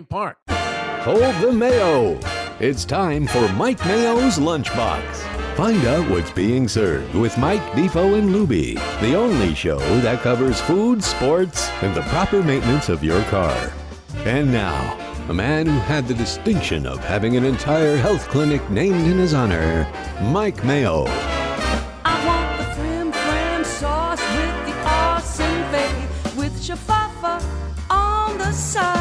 Park. Hold the Mayo. It's time for Mike Mayo's Lunchbox. Find out what's being served with Mike, Defo and Lubie, the only show that covers food, sports, and the proper maintenance of your car. And now, a man who had the distinction of having an entire health clinic named in his honor, Mike Mayo. I want the flim flam sauce with the awesome fave with shafafa on the side.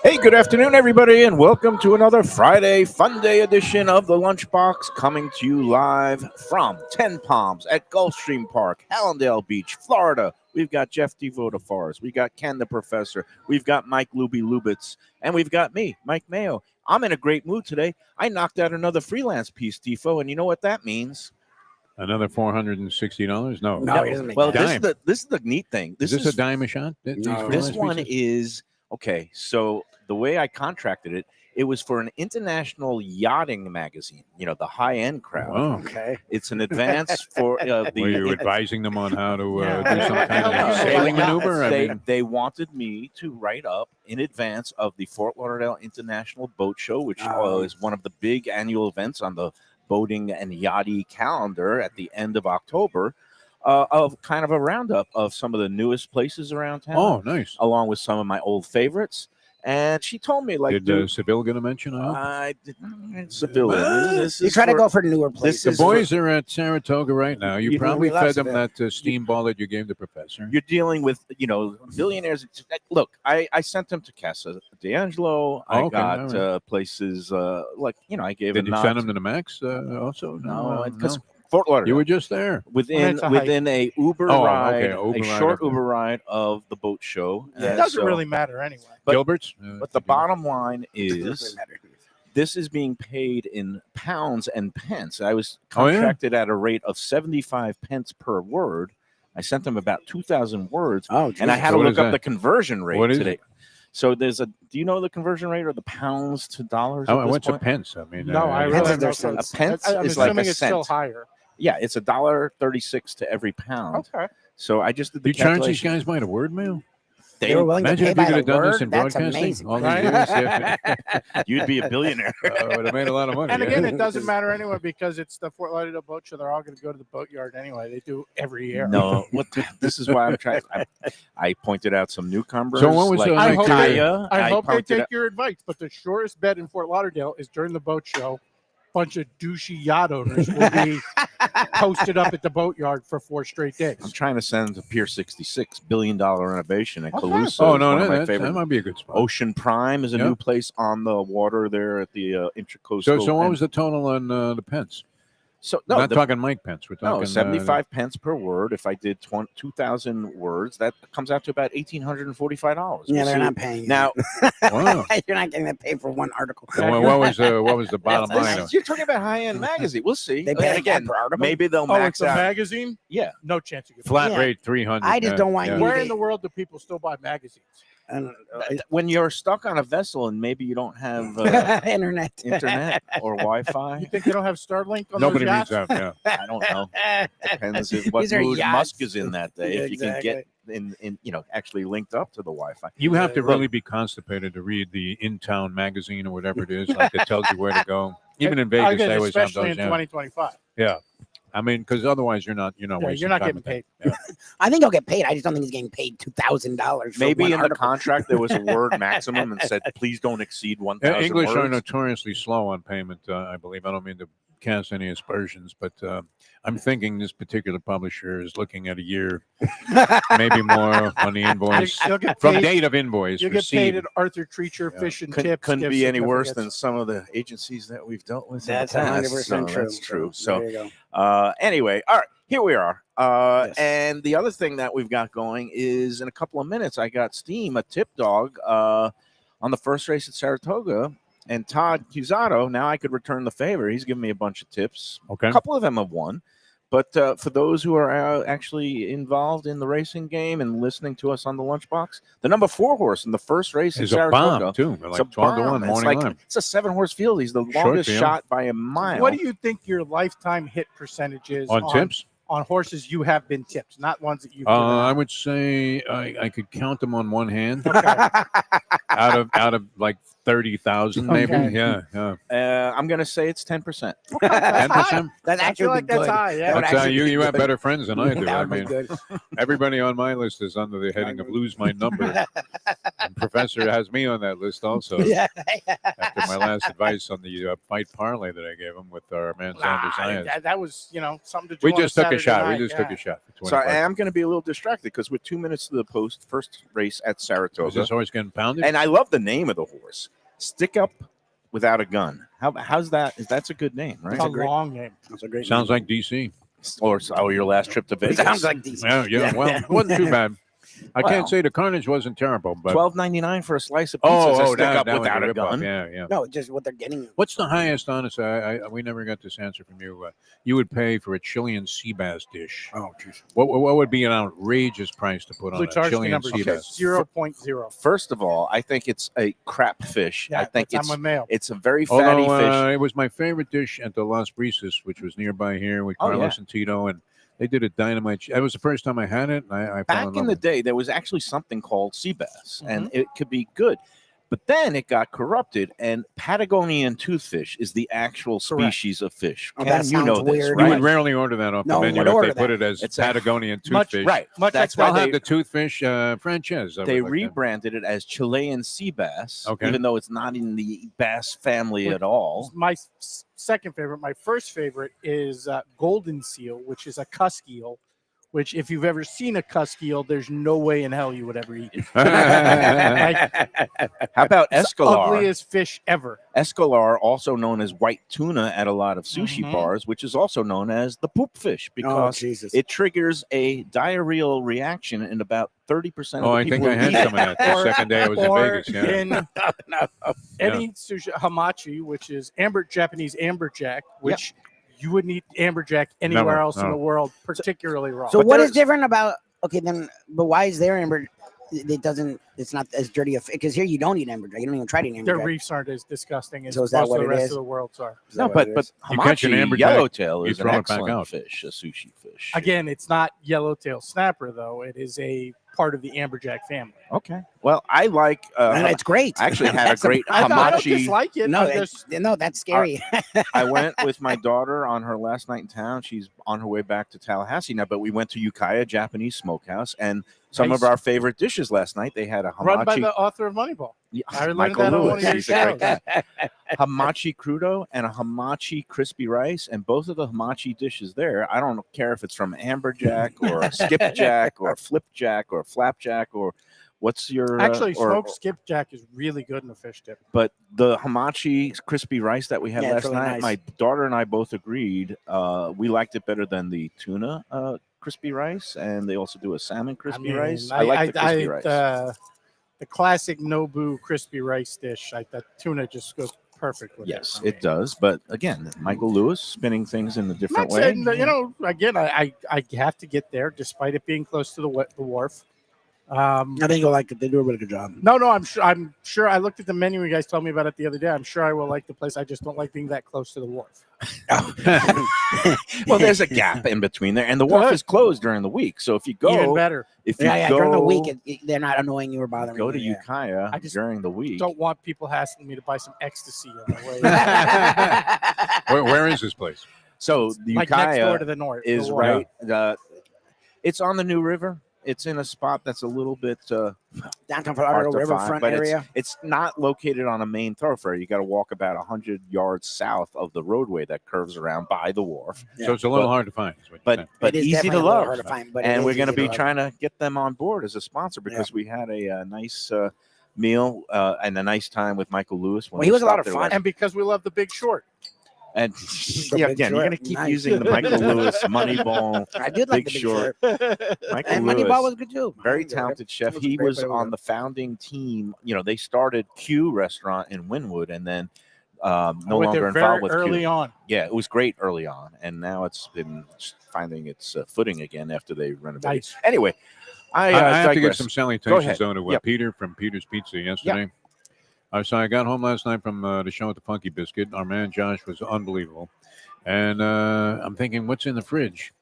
Hey, good afternoon, everybody, and welcome to another Friday Fun Day edition of the Lunchbox, coming to you live from Ten Palms at Gulfstream Park, Hallandale Beach, Florida. We've got Jeff Devo the Forest, we got Ken the Professor, we've got Mike Lubie Lubitz, and we've got me, Mike Mayo. I'm in a great mood today. I knocked out another freelance piece, Defo, and you know what that means? Another $460? No, he doesn't make Well, that. this is the neat thing. Is this a dime a shot? No. This one is, okay, so the way I contracted it, it was for an international yachting magazine, you know, the high-end crowd. Oh, Okay. It's an advance for were you advising them on how to do some kind of No, sailing maneuver? They wanted me to write up in advance of the Fort Lauderdale International Boat Show, which is one of the big annual events on the boating and yachty calendar at the end of October, of kind of a roundup of some of the newest places around town. Oh, nice. Along with some of my old favorites. And she told me, like, Did Seville get a mention? I didn't. Seville. You try to go for newer places. The boys are at Saratoga right now. You probably we love fed them Seville. that steam ball that you gave the professor. You're dealing with, you know, billionaires. Look, I sent them to Casa D'Angelo. I got all right. places like, you know, I gave Did them. you send them to the Max also? No, because Fort Lauderdale. You were just there. within a Uber ride, Uber a ride, short okay. Uber ride of the boat show. Yeah, It doesn't really matter anyway. But- Gilbert's? But the bottom line Doesn't is, matter. this is being paid in pounds and pence. I was Oh, yeah? contracted at a rate of 75 pence per word. I sent them about 2,000 words, Oh, and I Jesus. had to What look is up that? the conversion rate What is today. it? So there's a. Do you know the conversion rate or the pounds to dollars? at this What's a point? pence? I mean, No, I Pence really is don't their know. cents. A pence I'm is like assuming a it's still cent. higher. Yeah, it's $1.36 to every pound. Okay. So I just did the you charge these calculation. guys by the word, Mail? They were willing to Imagine pay if you by could the have done this word. in That's broadcasting amazing. all these Right? years. You'd be a billionaire. Would have made a lot of money. And yeah. again, it doesn't matter anyway because it's the Fort Lauderdale Boat Show. They're all going to go to the boatyard anyway. They do every year. No, this is why I'm trying. I pointed out some newcomers. So what was like the- I hope Kaya. I hope they pointed take out- your advice, but the shortest bet in Fort Lauderdale is during the boat show. Bunch of douchey yacht owners will be posted up at the boatyard for 4 straight days. I'm trying to send to Pier 66 $1 billion renovation at Okay. Calusa. Oh, is no, one of my that favorite. might be a good spot. Ocean Prime is a Yeah. new place on the water there at the Intracoastal. So what and- was the total on the pence? So We're no, not talking Mike Pence. We're talking 75 pence per word. If I did 2,000 words, that comes out to about $1,845. Yeah, We'll they're see. not paying you. Now, Wow. You're not getting that paid for one article. So what was the bottom line? you're talking about high-end magazine. We'll see. They pay And like that again, per article? maybe they'll Oh, max it's a out. magazine? Yeah. No chance you get Flat Yeah. rate 300. I just don't want you- Where in the world do people still buy magazines? And, When you're stuck on a vessel and maybe you don't have internet. internet or You Wi-Fi, think they don't have Starlink on Nobody those reads yachts? that. Yeah. I don't know. Depends on what These are mood yachts. Musk is in that day. Yeah, If you can get exactly. in, actually linked up to the Wi-Fi. You have to Look. really be constipated to read the in-town magazine or whatever it is, like it tells you where to go. Even in Vegas, Again, they always have especially those. in Yeah. 2025. Yeah. I mean, because otherwise you're not Yeah, wasting you're not time getting with paid. that. Yeah. I think he'll get paid. I just don't think he's getting paid $2,000. for Maybe one in the article. contract there was a word maximum and said, please don't exceed 1,000 English are words. notoriously slow on payment, I believe. I don't mean to cast any aspersions, but I'm thinking this particular publisher is looking at a year, maybe more on the invoice. You'll get From paid, date of invoice you'll get paid received. at Arthur Treacher Yeah. Fish and Couldn't, Chips. couldn't gift be any worse than certificates. some of the agencies that we've dealt with. in the That's past. 100% So true. That's true. There So you go. anyway, all right, here we are. Yes. And the other thing that we've got going is in a couple of minutes, I got Steam, a tip dog, on the first race at Saratoga. And Todd Cusato, now I could return the favor. He's given me a bunch of tips. Okay. A couple of them have won. But for those who are actually involved in the racing game and listening to us on the Lunchbox, the number 4 horse in the first race in It's a Saratoga. bomb, too. It's a Like 12 to 1 bomb. It's morning like line. it's a 7-horse field. He's the Short longest field. shot by a mile. What do you think your lifetime hit percentage is On tips? on horses you have been tipped, not ones that you've I would say I could count them on one hand okay. out of like 30,000 maybe. Okay. Yeah. I'm going to say it's 10%. 10%. That's I actually feel like that's good. high. Yeah. That would That's, actually you be have good. better friends than I do. That I would be mean, good. everybody on my list is under the heading of lose my number. And Professor has me on that list also. Yeah. After my last advice on the fight parlay that I gave him with our man Sanders Ayers. That was, something to do. We on just took a Saturday shot. night, We just took a shot. For So 25. I am going to be a little distracted because we're 2 minutes to the first race at Is Saratoga. this horse getting pounded? And I love the name of the horse. Stick Up Without a Gun. How's that? That's a good name, right? It's a long name. That's a great Sounds name. like DC. Or your last trip to Vegas. Sounds like decent. Yeah. Well, it wasn't too bad. I Well, can't say the carnage wasn't terrible, but $12.99 for a slice of pizza. Stick that Up was Without a rip-off. Gun. Yeah. No, just what they're getting. What's the highest, honestly? We never got this answer from you. You would pay for a Chilean sea bass dish. Oh, jeez. What would be an outrageous price to put on a Lucharsky Chilean number sea bass? 0.0. First of all, I think it's a crap fish. Yeah, I think I'm with Mayo. it's a very fatty Although fish. it was my favorite dish at the Las Brisas, which was nearby here with Oh, Carlos and Tito, and they did a dynamite. That was the first time I had it. And I fell Back in in love the with it. day, there was actually something called sea bass, and it could be good. But then it got corrupted, and Patagonian toothfish is the actual Correct. species of fish. Oh, Ken, that you know sounds this, weird. You right? would rarely order that off No, the we menu would if they order put that. it as It's a- Patagonian Much- toothfish. Right. Much That's like I'll why have the toothfish franchise. I they would like that. rebranded it as Chilean sea bass, Okay. even though it's not in the bass family at all. My second favorite, my first favorite is golden seal, which is a cusk eel. Which, if you've ever seen a cusk eel, there's no way in hell you would ever eat it. How about It's the escalar? ugliest fish ever. Escalar, also known as white tuna at a lot of sushi Mhm. bars, which is also known as the poop fish Oh, because Jesus. it triggers a diarrheal reaction in about 30% Oh, of I the think people I who had eat some of that the Or- second day I was in Or Vegas. Yeah. in any sushi, hamachi, which is Japanese amberjack, which you wouldn't eat amberjack anywhere Never, else in no. the world, particularly raw. So But what is there's- different about? Okay, then, but why is there amber? It doesn't. It's not as dirty because here you don't eat amberjack. You don't even try to eat Their amberjack. reefs aren't as disgusting as So is that most what of the it rest is? of the world's are. Is that No, what but it but is? You catch an hamachi amberjack, yellowtail you is an throw it back excellent out. fish, a sushi fish. Again, it's not yellowtail snapper though. It is a part of the amberjack family. Okay. Well, I like. And it's great. I actually had a That's great I don't hamachi. dislike it. No, I just- no, that's scary. I went with my daughter on her last night in town. She's on her way back to Tallahassee now, but we went to Ukiah Japanese Smokehouse, and some of Nice. our favorite dishes last night. They had a run by hamachi. the author of Moneyball. Yeah, I learned Michael that on one Lewis. of your He's a great shows. guy. Hamachi crudo and a hamachi crispy rice, and both of the hamachi dishes there. I don't care if it's from amberjack or a skipjack or a flipjack or a flapjack or what's your Actually, or- smoked skipjack is really good in a fish dip. But the hamachi crispy rice that we had Yeah, it's last really night, nice. my daughter and I both agreed we liked it better than the tuna crispy rice, and they also do a salmon crispy rice. I like the crispy rice. The classic Nobu crispy rice dish. That tuna just goes perfect with Yes, it. it does. But again, Michael Lewis spinning things in a different Not way. saying that, again, I have to get there despite it being close to the wharf. I think you'll like it. They do a really good job. No, I'm sure. I looked at the menu. You guys told me about it the other day. I'm sure I will like the place. I just don't like being that close to the wharf. Well, there's a gap in between there, and the wharf Good. is closed during the week. So if you Even go, better. if you Yeah, go during the week, they're not annoying you or bothering go you. to yeah. Ukiah I just during the week. Don't want people hassling me to buy some ecstasy on the way. Where is this place? So the like next door Ukiah to the north. is the wharf. right. It's on the New River. It's in a spot that's a little bit Downtown hard Colorado to riverfront find, but area. it's not located on a main thoroughfare. You got to walk about 100 yards south of the roadway that curves around by the wharf. So it's a little But- hard to find. Is what you're But saying. but It is easy to definitely a little love. hard to find, but it And is we're going to easy be love. trying to get them on board as a sponsor because we had a nice meal and a nice time with Michael Lewis. When Well, he we was a lot stopped of there fun. last- And because we love the Big Short. And The yeah, Big again, you're Short. going to keep Nice. using the Michael Lewis Moneyball. I did like Big the Big Short. Short. Michael And Lewis, Moneyball was good too. very I enjoyed it. talented chef. It was He great, was but it was on good. the founding team. You know, they started Q Restaurant in Wynwood, and then no With longer it involved very with early Q. on. Yeah, it was great early on, and now it's been finding its footing again after they renovated. Nice. Anyway, I have to give digress. some Go salutations ahead. though to Yep. Peter from Peter's Pizza yesterday. So I got home last night from the show with the Funky Biscuit. Our man Josh was unbelievable, and I'm thinking, what's in the fridge?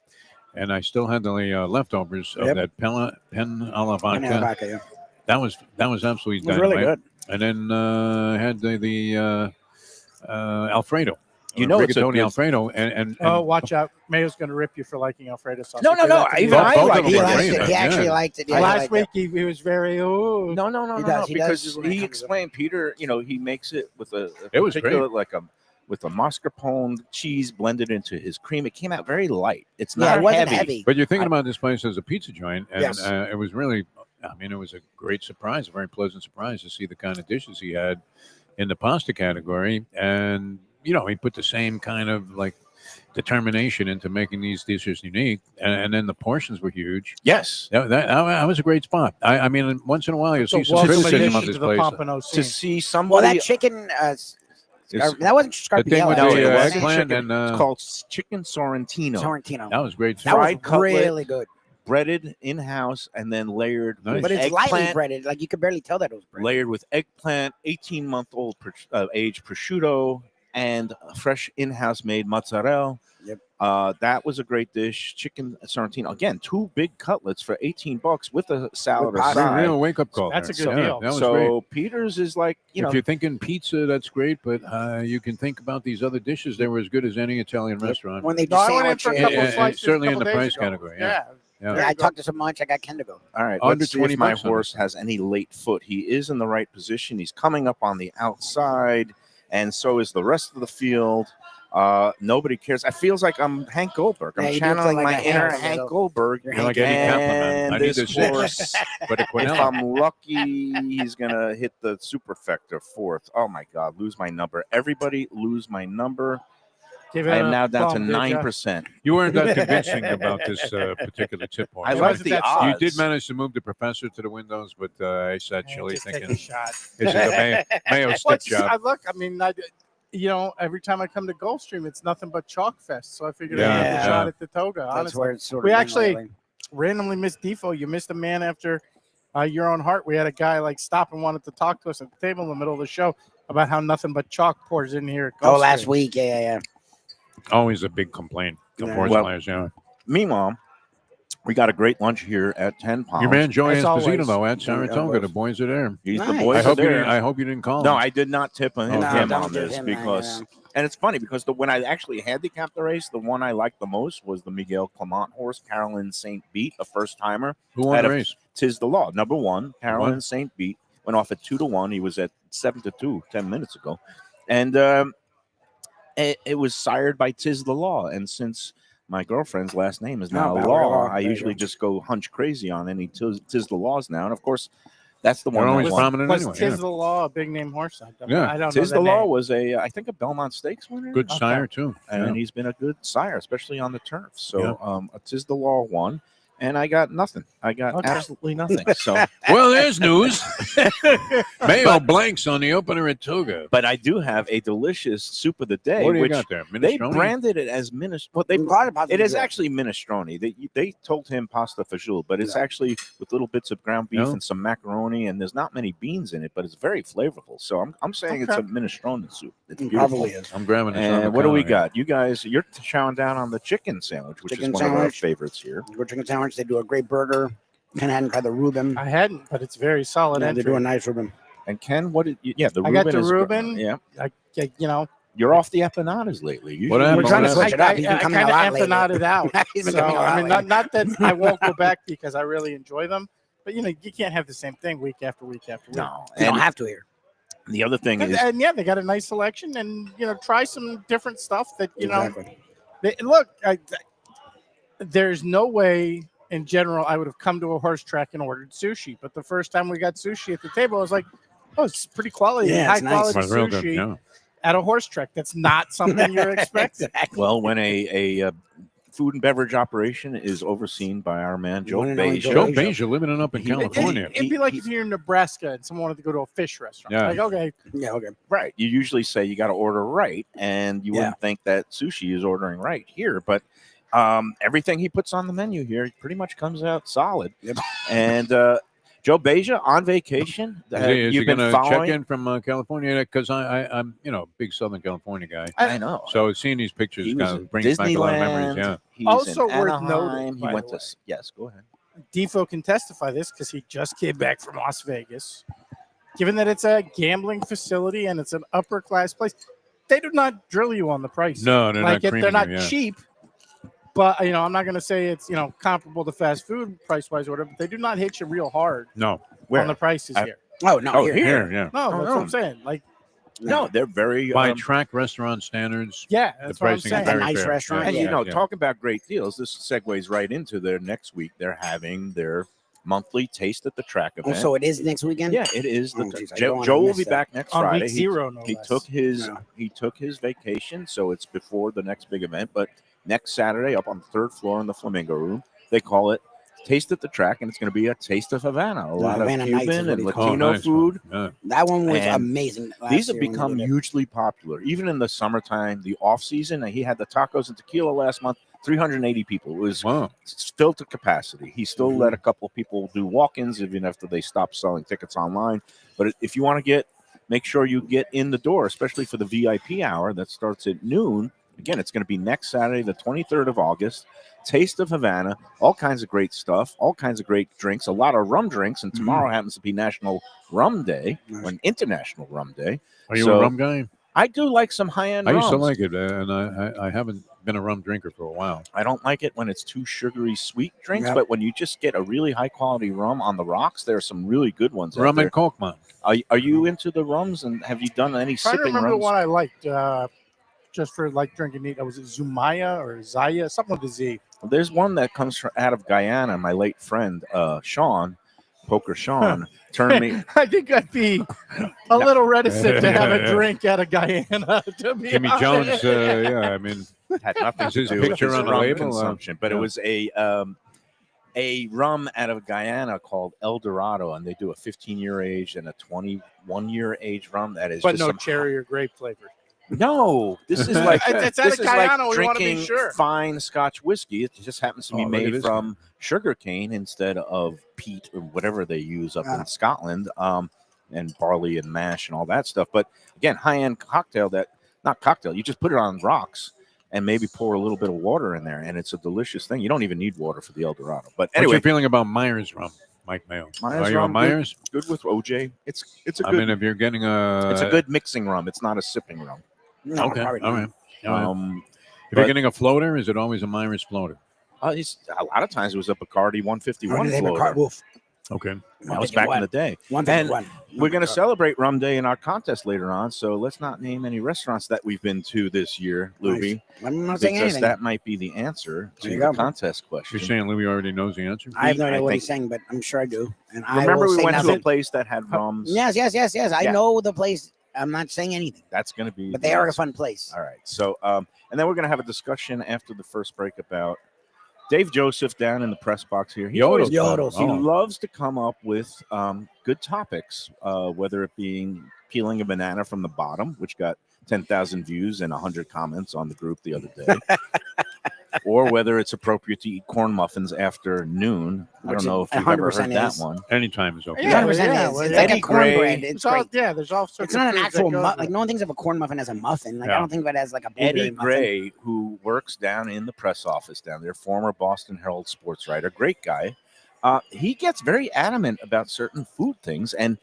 and I still had the leftovers of Yep. that pen alla vodka. Banana vodka, yeah. That was absolutely It was really dynamite. good. And then I had the Alfredo. You know it's a rigatoni good- Alfredo, and Oh, watch out! Mayo's going to rip you for liking Alfredo sauce. No, He did that to me even last I Both like of them He were liked great, it. He yeah. actually liked it. Yeah, he last liked week it. he was very No, He does because when it he comes to- explained, Peter, he makes it with a It was particular, with a mascarpone cheese blended into his cream. It came out very light. It's Yeah, not it wasn't heavy. heavy. but you're thinking about this place as a pizza joint, and Yes. it was really, I mean, it was a great surprise, a very pleasant surprise to see the kind of dishes he had in the pasta category, and he put the same kind of determination into making these dishes unique, and then the portions were huge. Yes. That was a great spot. I mean, once in a while you'll see So some welcome criticism addition of this to the place. Pompano To scene. see Well, somebody. that chicken, It's- that wasn't The thing Scarpiello. with No, the it wasn't eggplant chicken. and It's called chicken Sorrentino. Sorrentino. that was great. That was fried cutlet. really good. Breaded in house and then layered Nice. with But it's lightly eggplant. breaded. Like you could barely tell that it was breaded. Layered with eggplant, 18-month-old aged prosciutto, and fresh in-house made mozzarella. Yep. That was a great dish. Chicken Sorrentino. Again, 2 big cutlets for $18 with a salad With or pasta. side. Real wake up call. That's a there. good deal. That was So great. Peter's is like, If you're thinking pizza, that's great, but you can think about these other dishes. They were as good as any Italian restaurant. When they No, just I went in sandwich for a it. couple And of slices. certainly a in the couple price days ago. category, yeah. Yeah. Yeah, I talked to so much, I got Ken to go. all right, Under let's see 20 if my bucks on horse has any late foot. He is in the right position. He's coming up on the outside, and so is the rest of the field. Nobody cares. It feels like I'm Hank Goldberg. I'm Yeah, you do channeling feel like my a inner Hank Hank Goldberg. Goldberg. You're You're like Eddie Kampman. And I need this the horse, six, but a if Quinella. I'm lucky, he's gonna hit the superfecta 4th. Oh my God, lose my number. Everybody lose my number. Give it I am a now down to thumb, Beja. 9%. You weren't that convincing about this particular tip horse. I It like wasn't the that odds. You did manage to move the professor to the windows, but I sat Yeah, chilly just take thinking a shot. this is a Mayo Well, stick it's just- job. I mean, every time I come to Gulfstream, it's nothing but chalk fest. So I figured Yeah, I'd take a yeah. shot at the toga. That's Honestly, where it's sort of We been actually- lately. randomly missed Defo. You missed a man after your own heart. We had a guy stop and wanted to talk to us at the table in the middle of the show about how nothing but chalk pours in here. At Oh, Gulfstream. last week. Yeah. Always a big complaint of Yeah. horse Well, players. Yeah. Meanwhile, we got a great lunch here at 10 Palms. Your man Joey As Esposito always. though at Yeah, Saratoga. always. The boys are there. He's the Nice. boys I are hope you there. didn't. I hope you didn't call. No, him. I did not tip him, No, him don't on give this him, because, and it's funny because when I actually handicapped the race, the one I liked the most was the Miguel Clement horse, Carolyn St. Beat, a first timer. Who won Had the a- race? Tis the Law, number 1, Carolyn Won? St. Beat went off at 2-1. He was at 7-2 10 minutes ago, and it was sired by Tis the Law. And since my girlfriend's last name is now Oh, Law, Law. I There you usually go. just go hunch crazy on any Tis the Laws now. And of course, that's the They're one. always That won. prominent Was anyway. Tis Yeah. the Law a big name horse? Yeah. I don't Tis know the that Law name. was I think a Belmont Stakes winner. Good Okay. sire too. And Yeah. he's been a good sire, especially on the turf. So Yeah. Tis the Law won, and I got nothing. I got Okay. absolutely nothing. So, Well, there's news. Mayo blanks on the opener at Toga. but I do have a delicious soup of the day, What do you which got there? they Minestrone? branded it as minestrone. Well, A lot of positive it is good. actually minestrone. They told him pasta fajoule, but it's Yeah. actually with little bits of ground beef No. and some macaroni, and there's not many beans in it, but it's very flavorful. So I'm saying it's Okay. a minestrone soup. It's It beautiful. probably is. I'm grabbing this. on the And what do we counter here. got? You guys, you're chowing down on the chicken sandwich, which Chicken is one of our sandwich. favorites here. Good chicken sandwich. They do a great burger. Ken hadn't tried the Reuben. I hadn't, but it's very solid Yeah, they do a entry. nice Reuben. And Ken, what did you? Yeah, the I Reuben got the is Reuben. Yeah, You know, you're off the empanadas lately. Usually What you happened? We're trying to I- switch it up. He's been I coming kind a of lot lately. empanaded out. He's been So, coming a lot I mean, lately. not that I won't go back because I really enjoy them, but you can't have the same thing week after week after week. No, You don't and have to here. the other thing And, is and yeah, they got a nice selection, and try some different stuff that Exactly. Look, there's no way in general I would have come to a horse track and ordered sushi, but the first time we got sushi at the table, I was like, oh, it's pretty quality, Yeah, high it's nice. quality Well, real good. sushi Yeah. at a horse track. That's not something you're expecting. Exactly. well, when a food and beverage operation is overseen by our man Joe One and only Beja. Joe Beja living it up in He- California. It'd be like if you're in Nebraska and someone wanted to go to a fish restaurant. Yeah. Like, okay, Yeah, okay. Right. You usually say you got to order right, and you Yeah. wouldn't think that sushi is ordering right here, but everything he puts on the menu here pretty much comes out solid. Yep. And Joe Beja on vacation. Is he You've going been to check following. in from California? Because I'm a big Southern California guy. I know. So seeing these pictures He kind was of brings back a lot of memories. Disneyland. Yeah. He's Also in worth Anaheim. noting, He by went the to. way. Yes, go ahead. Defo can testify this because he just came back from Las Vegas. Given that it's a gambling facility and it's an upper class place, they do not drill you on the price. No, they're not They're creaming not you, yeah. cheap. But I'm not going to say it's comparable to fast food price wise or whatever. But they do not hit you real hard No. Where? on the prices here. Oh no, Oh, here. here. Yeah. No, that's no. what I'm saying. Like, No, they're very. By track restaurant standards, yeah, the that's what I'm pricing saying. is very A nice fair. restaurant, And yeah. talk about great deals. This segues right into their next week. They're having their monthly Taste at the Track Oh, event. so it is next weekend. Yeah, it is. Oh, geez, I don't Joe, wanna Joe will miss be that. back next On Friday. week 0, no He less. took his No. he took his vacation, so it's before the next big event. But next Saturday, up on the 3rd floor in the Flamingo Room, they call it Taste at the Track, and it's going to be a taste of Havana. A lot Havana of Nights is Cuban what and he calls it. Latino nice. food. Yeah. That one was And amazing. These have become hugely popular, even in the summertime, the off season. He had the tacos and tequila last month. 380 people. It was Wow. filled to capacity. He still Mm-hmm. let a couple of people do walk-ins even after they stopped selling tickets online. But if you want to make sure you get in the door, especially for the VIP hour that starts at noon. Again, it's going to be next Saturday, the 23rd of August. Taste of Havana, all kinds of great stuff, all kinds of great drinks, a lot of rum drinks. And tomorrow happens to be National Rum Day, or an International Rum Day. Are you So- a rum guy? I do like some high-end I used to rums. like it, and I haven't been a rum drinker for a while. I don't like it when it's too sugary sweet drinks, Yep. but when you just get a really high quality rum on the rocks, there are some really good ones. Rum out and Coke, man. there. Are you into the rums, and have you done any Trying to sipping remember the rums? one I liked just for like drinking neat. Was it Zumaya or Zaya? Something with a Z. There's one that comes out of Guyana. My late friend Sean, Poker Sean, turned me. I think I'd be a little reticent to have a drink out of Guyana. To be Jimmy honest. Jones, yeah, I mean, Had nothing Is to his do with picture his on the rum label? consumption, but it Yeah. was a rum out of Guyana called El Dorado, and they do a 15-year age and a 21-year age rum. That is but just no some cherry or grape flavor. No, this is like It's out this of is Guyana. like We want to be drinking sure. fine Scotch whiskey. It just happens to be Oh, look at made this from sugar cane instead of peat or whatever they use up in Scotland, and barley and mash and all that stuff. But again, high-end cocktail not cocktail. You just put it on rocks and maybe pour a little bit of water in there, and it's a delicious thing. You don't even need water for the El Dorado. But what's anyway, your feeling about Myers rum, Mike Mayo? Myers Are you rum, on Myers? good with OJ. It's a I good mean, if you're getting it's a good mixing rum. It's not a sipping rum. No, Okay, probably all not. right. All right. Um, If you're but- getting a floater, is it always a Myers floater? It's, a lot of times it was a Bacardi 151 Oh, they have a floater. car- Wolf. Okay. That was back in the day. 151. We're going to celebrate Rum Day in our contest later on, so let's not name any restaurants that we've been to this year, Lubie, I'm not saying because anything. that might be the answer There to you the go. contest question. You're saying Louis already knows the answer? I have no I idea what think- he's saying, but I'm sure I do. And I Remember, will we say went to a nothing. place that had rums. Yes. I Yeah. know the place. I'm not saying anything, That's going to be. but the they are a answer. fun place. All right. So, and then we're going to have a discussion after the first break about Dave Joseph down in the press box here. He always Yodels. He Oh. loves to come up with good topics, whether it being peeling a banana from the bottom, which got 10,000 views and 100 comments on the group the other day, or whether it's appropriate to eat corn muffins after noon. I Which don't know if it you've ever 100% heard that is. one. Anytime is okay. Yeah, 100% yeah, is. well, It's yeah. like a Eddie Gray. cornbread. It's great. There's all sorts It's not an of foods that actual go muffin. with Like no one thinks of a corn muffin as a muffin. Like Yeah. I don't think of it as like a blueberry Eddie muffin. Gray, who works down in the press office down there, former Boston Herald sports writer, great guy. He gets very adamant about certain food things, and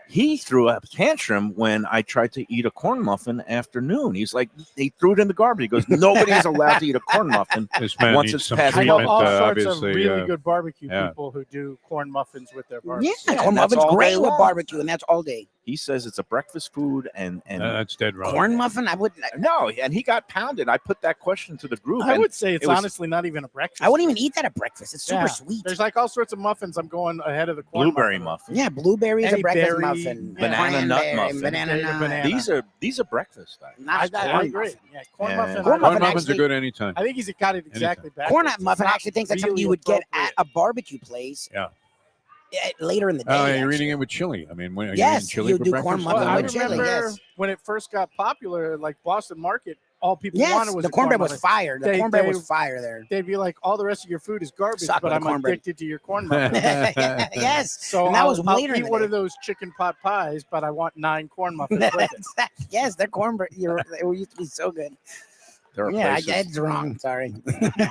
he threw a tantrum when I tried to eat a corn muffin after noon. He's like, he threw it in the garbage. He goes, nobody's allowed to eat a corn muffin. This man Once needs it's some past I know treatment, all sorts of obviously. really good barbecue yeah. people who do corn muffins with their Yeah, barbecue. corn that's muffin's all great day with long. barbecue, and that's all day. He says it's a breakfast food, and That's dead wrong. Corn muffin, I wouldn't. no, and he got pounded. I put that question to the group. I and would say it's it was- honestly not even a breakfast. I wouldn't even eat that at breakfast. It's super Yeah. sweet. There's like all sorts of muffins. I'm going ahead of the corn blueberry muffin. muffin, Yeah, blueberry is a Any breakfast berry, muffin. yeah. Banana nut Cranberry, muffin. Banana Potato nut. banana. These are breakfast items. Not I corn agree. muffin. Yeah, corn Yeah. muffin. Corn Corn muffin muffins actually- are good anytime. I think he's got it exactly back. Corn muffin actually thinks like something you would get at a barbecue place. Yeah. later in the day. Oh, yeah, you're eating actually. it with chili. I mean, when are you Yes, eating chili you for do breakfast? corn Well, muffin I with chili. remember Yes, when it first got popular, like Boston Market, all people yes. wanted was The a corn cornbread was muffin. fire. The They- cornbread they- was fire there. They'd be like, all the rest of your food is garbage, Suck but with I'm the cornbread. addicted to your corn muffin. Yes, So and that was I'll later in eat the one day. of those chicken pot pies, but I want 9 corn muffins with it. Yes, their cornbread. It used to be so good. There are Yeah, places. Ed's wrong. Sorry.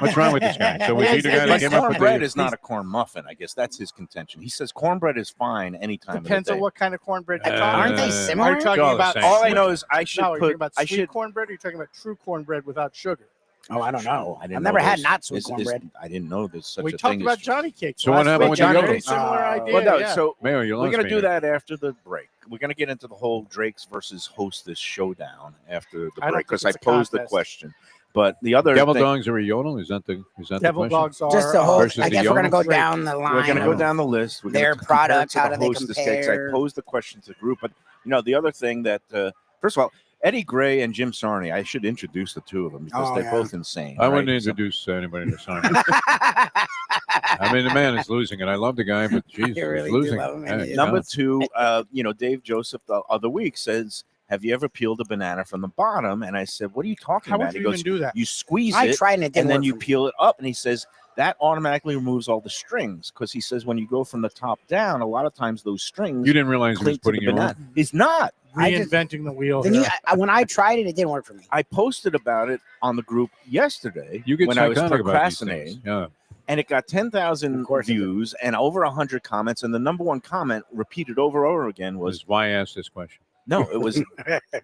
What's wrong with this guy? So was he the guy that But came up with cornbread the? is not a corn muffin. I guess that's his contention. He says cornbread is fine any time Depends of the on day. what kind of cornbread you're talking Aren't about. they Uh, similar? Are you talking all the about same. All I sweet- know is I should No, you're talking about I sweet should. cornbread, or you're talking about true cornbread without sugar. Oh, I don't know. I didn't I've know never had there's- not sweet is- cornbred. I didn't know there's such We a talked thing. about as, Johnny cakes. So what last happened week. with the Very yogurt? similar idea. well, no, yeah. so Mayo, you we're lost gonna me do there. that after the break. We're gonna get into the whole Drakes versus Hostess showdown after the I don't break think because I it's a posed the contest. question. But the other Devil thing, dogs are a yodel? Is that the Devil question? dogs are Just the whole. versus I the guess we're gonna go yogurt. down the line. we're going to go of down the list. We're their gonna compare it products, to how the do they Hostess cakes. I compare? posed the question to the group, but the other thing that first of all, Eddie Gray and Jim Sarney, I should introduce the two of them because Oh, they're yeah. both insane. I wouldn't right? So- introduce anybody to Simon. I mean, the man is losing it. I love the guy, but Jesus, You really he's do losing. love him, Yeah, and he's Number not. two, Dave Joseph the other week says, "Have you ever peeled a banana from the bottom?" And I said, "What are you talking How about?" would He you goes, even do that? "You squeeze I it, tried and it didn't and then work you for me. peel it up." And he says that automatically removes all the strings because he says when you go from the top down, a lot of times those strings You didn't realize he was cling to putting the you banana. on. He's not. I just- Reinventing the wheel. Then here. when I tried it, it didn't work for me. I posted about it on the group yesterday You get when I was psychotic about these procrastinating, things. Yeah. and it got 10,000 Of course it did. views and over 100 comments. And the number one comment repeated over and over again was, Was why I asked this question. "No, it was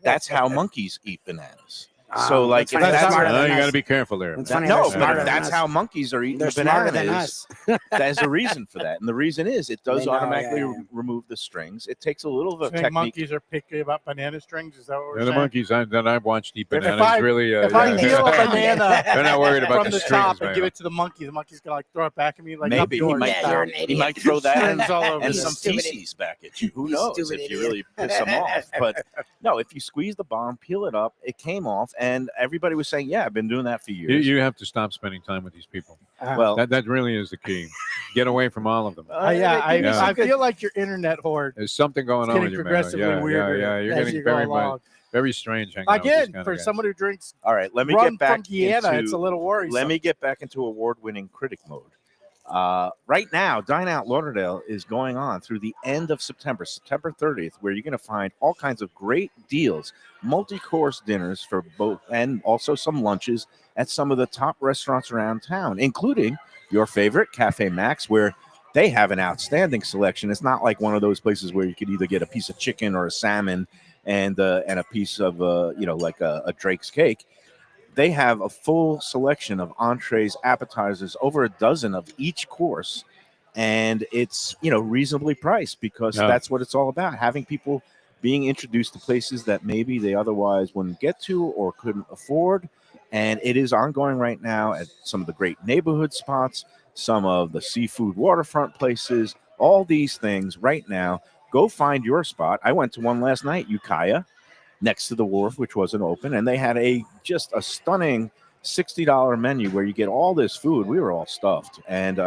that's how monkeys eat bananas." So, like, that's funny, if they're that's smarter No, than you got us. to be careful there. That's man. funny, no, they're smarter but if than that's us. how monkeys are eating They're the smarter bananas, than us. there's a reason for that. And the reason is it does They know, automatically yeah. remove the strings. It takes a little You bit of think technique. monkeys are picky about banana strings? Is that what we're Yeah, the saying? monkeys that I've watched eat If bananas I- really. If I yeah. peel a banana They're not worried about from the the strings, top and man. give it to the monkey's gonna like throw it back at me like Maybe up he yours. might, Yeah, you're an idiot. he might throw that Strings all over and you. some Stupid feces back at you. Who You knows stupid if you idiot. really piss them off? But no, if you squeeze the bottom, peel it up, it came off, and everybody was saying, "Yeah, I've been doing that for years." You have to stop spending time with these people. well, That really is the key. Get away from all of them. I feel like your internet horde There's something going is on getting with you, man. progressively Yeah, weirder yeah. You're as getting you go very, along. very strange. hanging out with these Again, kind for of guys. someone who drinks all right. Let me rum get back from Guyana, into. it's a little worrisome. Let me get back into award-winning critic mode. Right now, Dine Out Lauderdale is going on through the end of September, September 30th, where you're going to find all kinds of great deals, multi-course dinners for both, and also some lunches at some of the top restaurants around town, including your favorite Cafe Max, where they have an outstanding selection. It's not like one of those places where you could either get a piece of chicken or a salmon and a piece of like a Drake's cake. They have a full selection of entrees, appetizers, over a dozen of each course, and it's reasonably priced because Yeah. that's what it's all about, having people being introduced to places that maybe they otherwise wouldn't get to or couldn't afford. And it is ongoing right now at some of the great neighborhood spots, some of the seafood waterfront places, all these things right now. Go find your spot. I went to one last night, Ukiah, next to the wharf, which wasn't open, and they had just a stunning $60 menu where you get all this food. We were all stuffed, and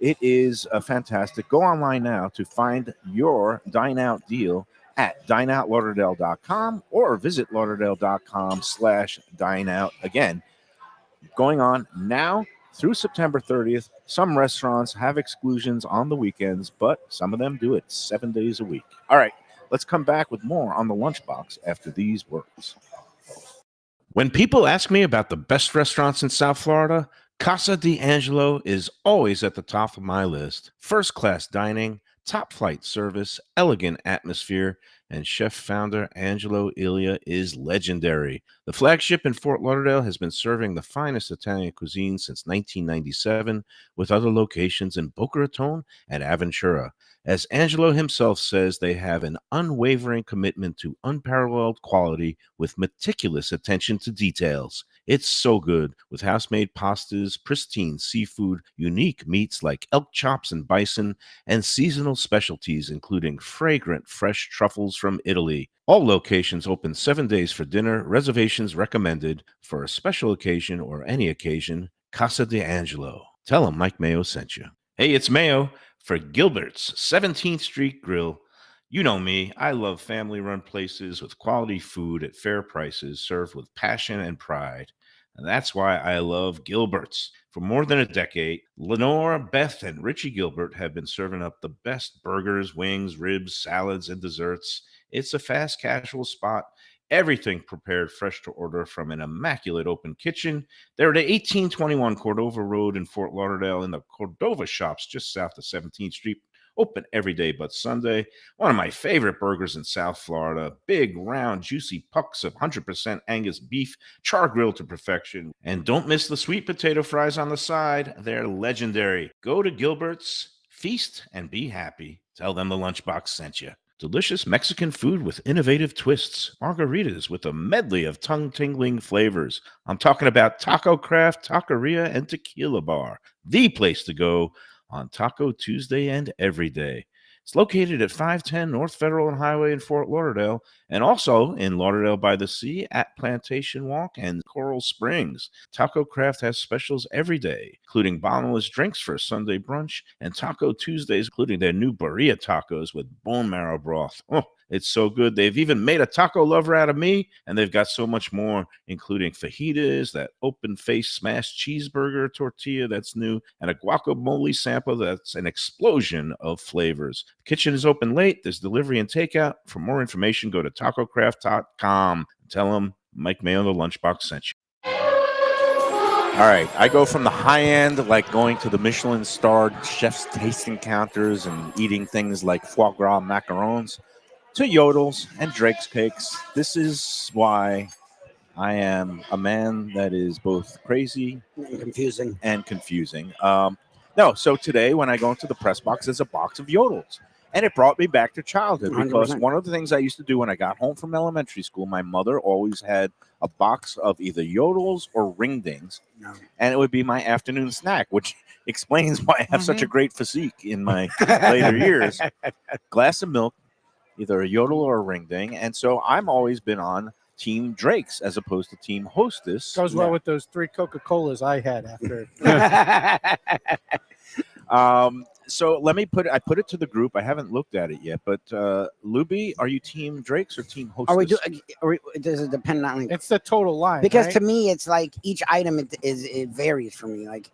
it is fantastic. Go online now to find your Dine Out deal at dineoutlauderdale.com or visit lauderdale.com/dineout. Again, going on now through September 30th. Some restaurants have exclusions on the weekends, but some of them do it 7 days a week. All right. Let's come back with more on the Lunchbox after these words. When people ask me about the best restaurants in South Florida, Casa D'Angelo is always at the top of my list. First-class dining, top-flight service, elegant atmosphere, and chef-founder Angelo Ilia is legendary. The flagship in Fort Lauderdale has been serving the finest Italian cuisine since 1997, with other locations in Boca Raton and Aventura. As Angelo himself says, they have an unwavering commitment to unparalleled quality with meticulous attention to details. It's so good, with house-made pastas, pristine seafood, unique meats like elk chops and bison, and seasonal specialties including fragrant fresh truffles from Italy. All locations open 7 days for dinner. Reservations recommended. For a special occasion or any occasion, Casa D'Angelo. Tell them Mike Mayo sent you. Hey, it's Mayo. for Gilbert's 17th Street Grill. You know me, I love family-run places with quality food at fair prices served with passion and pride. And that's why I love Gilbert's. For more than a decade, Lenore, Beth, and Richie Gilbert have been serving up the best burgers, wings, ribs, salads, and desserts. It's a fast casual spot. Everything prepared fresh to order from an immaculate open kitchen. They're at 1821 Cordova Road in Fort Lauderdale in the Cordova Shops just south of 17th Street. Open every day but Sunday. One of my favorite burgers in South Florida. Big, round, juicy pucks of 100% Angus beef, char grilled to perfection. And don't miss the sweet potato fries on the side. They're legendary. Go to Gilbert's, feast, and be happy. Tell them the Lunchbox sent you. Delicious Mexican food with innovative twists. Margaritas with a medley of tongue-tingling flavors. I'm talking about Taco Craft, Taqueria, and Tequila Bar. The place to go on Taco Tuesday and every day. It's located at 510 North Federal and Highway in Fort Lauderdale, and also in Lauderdale by the Sea at Plantation Walk and Coral Springs. Taco Craft has specials every day, including bottomless drinks for Sunday brunch, and Taco Tuesdays, including their new burrito tacos with bone marrow broth. Oh, it's so good. They've even made a taco lover out of me, and they've got so much more, including fajitas, that open-faced smashed cheeseburger tortilla that's new, and a guacamole sample that's an explosion of flavors. The kitchen is open late. There's delivery and takeout. For more information, go to tacocraft.com. Tell them Mike Mayo, the Lunchbox, sent you. All right, I go from the high end, like going to the Michelin-starred chef's tasting counters and eating things like foie gras macarons, to yodels and Drake's cakes. This is why I am a man that is both crazy and confusing. So today when I go into the press box, there's a box of yodels. And it brought me back to childhood because 100%. one of the things I used to do when I got home from elementary school, my mother always had a box of either yodels or ring dings, and it would be my afternoon snack, which explains why I have such a great physique in my later years. Glass of milk, either a yodel or a ring ding, and so I've always been on Team Drake's as opposed to Team Hostess. Goes well with those 3 Coca-Colas I had after. So let me I put it to the group. I haven't looked at it yet, but Lubie, are you Team Drake's or Team Hostess? Does it depend on? It's the total line. Because right? to me, it's like each item it varies for me. Like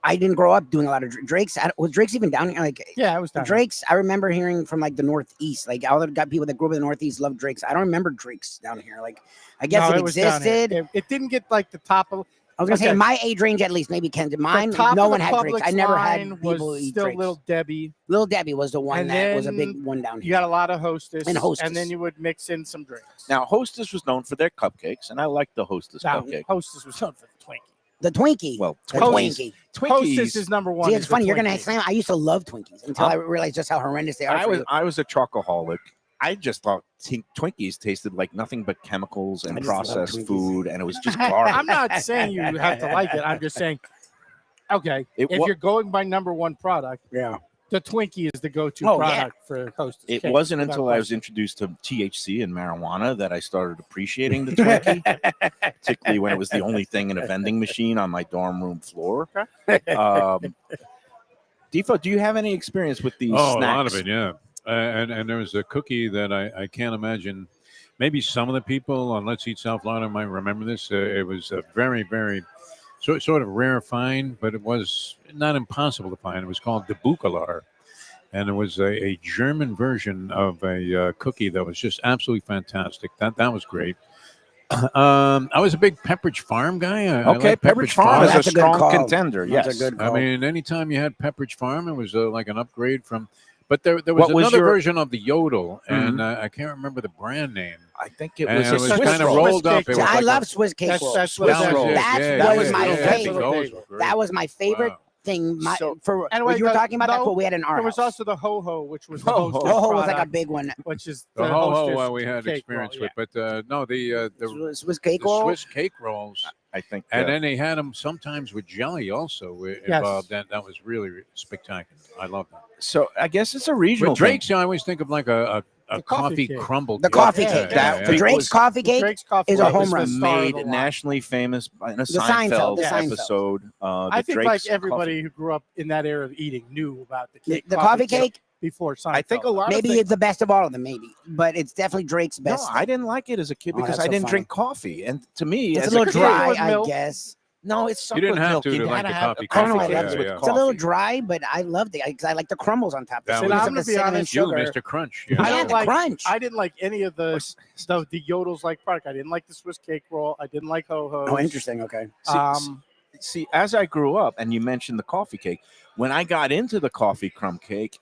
I didn't grow up doing a lot of Drake's. Was Drake's even down here? Like yeah, it was down Drake's. I remember hearing from like the Northeast. Like all the got people that grew up in the Northeast love Drake's. I don't remember Drake's down here. Like I guess it was down here. existed. It didn't get like the top of. I was gonna say my age range at least, maybe Ken. Mine, no one had Drake's. I never had people eat still Drake's. Little Debbie. Little Debbie was the one And that was a then big one down here. You got a lot of Hostess, Hostess. and then you would mix in some drinks. Now, Hostess was known for their cupcakes, and I like the Hostess cupcake. Hostess was known for the Twinkie. The Twinkie. Well, the Twinkies. Twinkie. Hostess is number one. See, it's funny. You're gonna explain. I used to love Twinkies until I realized just how horrendous they are. I was a chocoholic. I just thought Twinkies tasted like nothing but chemicals and processed food, and it was just garbage. I'm not saying you have to like it. I'm just saying, okay, if you're going by number one product, the Twinkie is the go-to product for Hostess. It wasn't until I was introduced to THC and marijuana that I started appreciating the Twinkie, particularly when it was the only thing in a vending machine on my dorm room floor. Defo, do you have any experience with these snacks? A lot of it, yeah. And there was a cookie that I can't imagine. Maybe some of the people on Let's Eat South Florida might remember this. It was a very, very sort of rare find, but it was not impossible to find. It was called the Bucalar, and it was a German version of a cookie that was just absolutely fantastic. That was great. I was a big Pepperidge Farm guy. I like Pepperidge Farm is a strong contender. Yes, a good call. I mean, anytime you had Pepperidge Farm, it was like an upgrade from. But there was another version of the Yodel, and I can't remember the brand name. I think it was a Swiss kind of rolled up. It was I like love Swiss cake rolls. That's Swiss rolls. That was my favorite. That was my favorite thing. For anyway, what you were talking about, that's what we had in our house. There was also the Ho-Ho, which was the Ho-Ho was like a big one. Which is the Ho-Ho we had experience with. But no, the Swiss cake rolls. Swiss cake rolls. I think. And then they had them sometimes with jelly also involved. That was really spectacular. I love that. So I guess it's a regional With Drake's, I always think of like a a The coffee coffee cake. crumble. The cake. coffee Yeah, cake. yeah, The yeah. Drake's coffee cake Drake's coffee is a cake home was the run. star of made the line. nationally famous in a Seinfeld, Seinfeld the Seinfeld. episode. I think Drake's like everybody coffee. who grew up in that era of eating knew about the The, cake. the coffee cake, before Seinfeld. I think a lot maybe of it's the best of all of them, maybe, but it's definitely Drake's no, best. I didn't like it as a kid Oh, because that's I so didn't funny. drink coffee, and to me, It's as a little kid, dry, with I milk. guess. No, it's sucked You didn't with have milk. to You like had the have coffee a cake. coffee Yeah, cakes yeah, with yeah. It's a little coffee. dry, but I loved it because I like the crumbles on top. That The was- sweetness I'm of gonna the be cinnamon honest, You, sugar. Mr. Crunch. I Yeah, don't the like crunch. I didn't like any of the stuff, the Yodels like product. I didn't like the Swiss cake roll. I didn't like ho-hos. Oh, interesting. Okay. See, as I grew up, and you mentioned the coffee cake, when I got into the coffee crumb cake,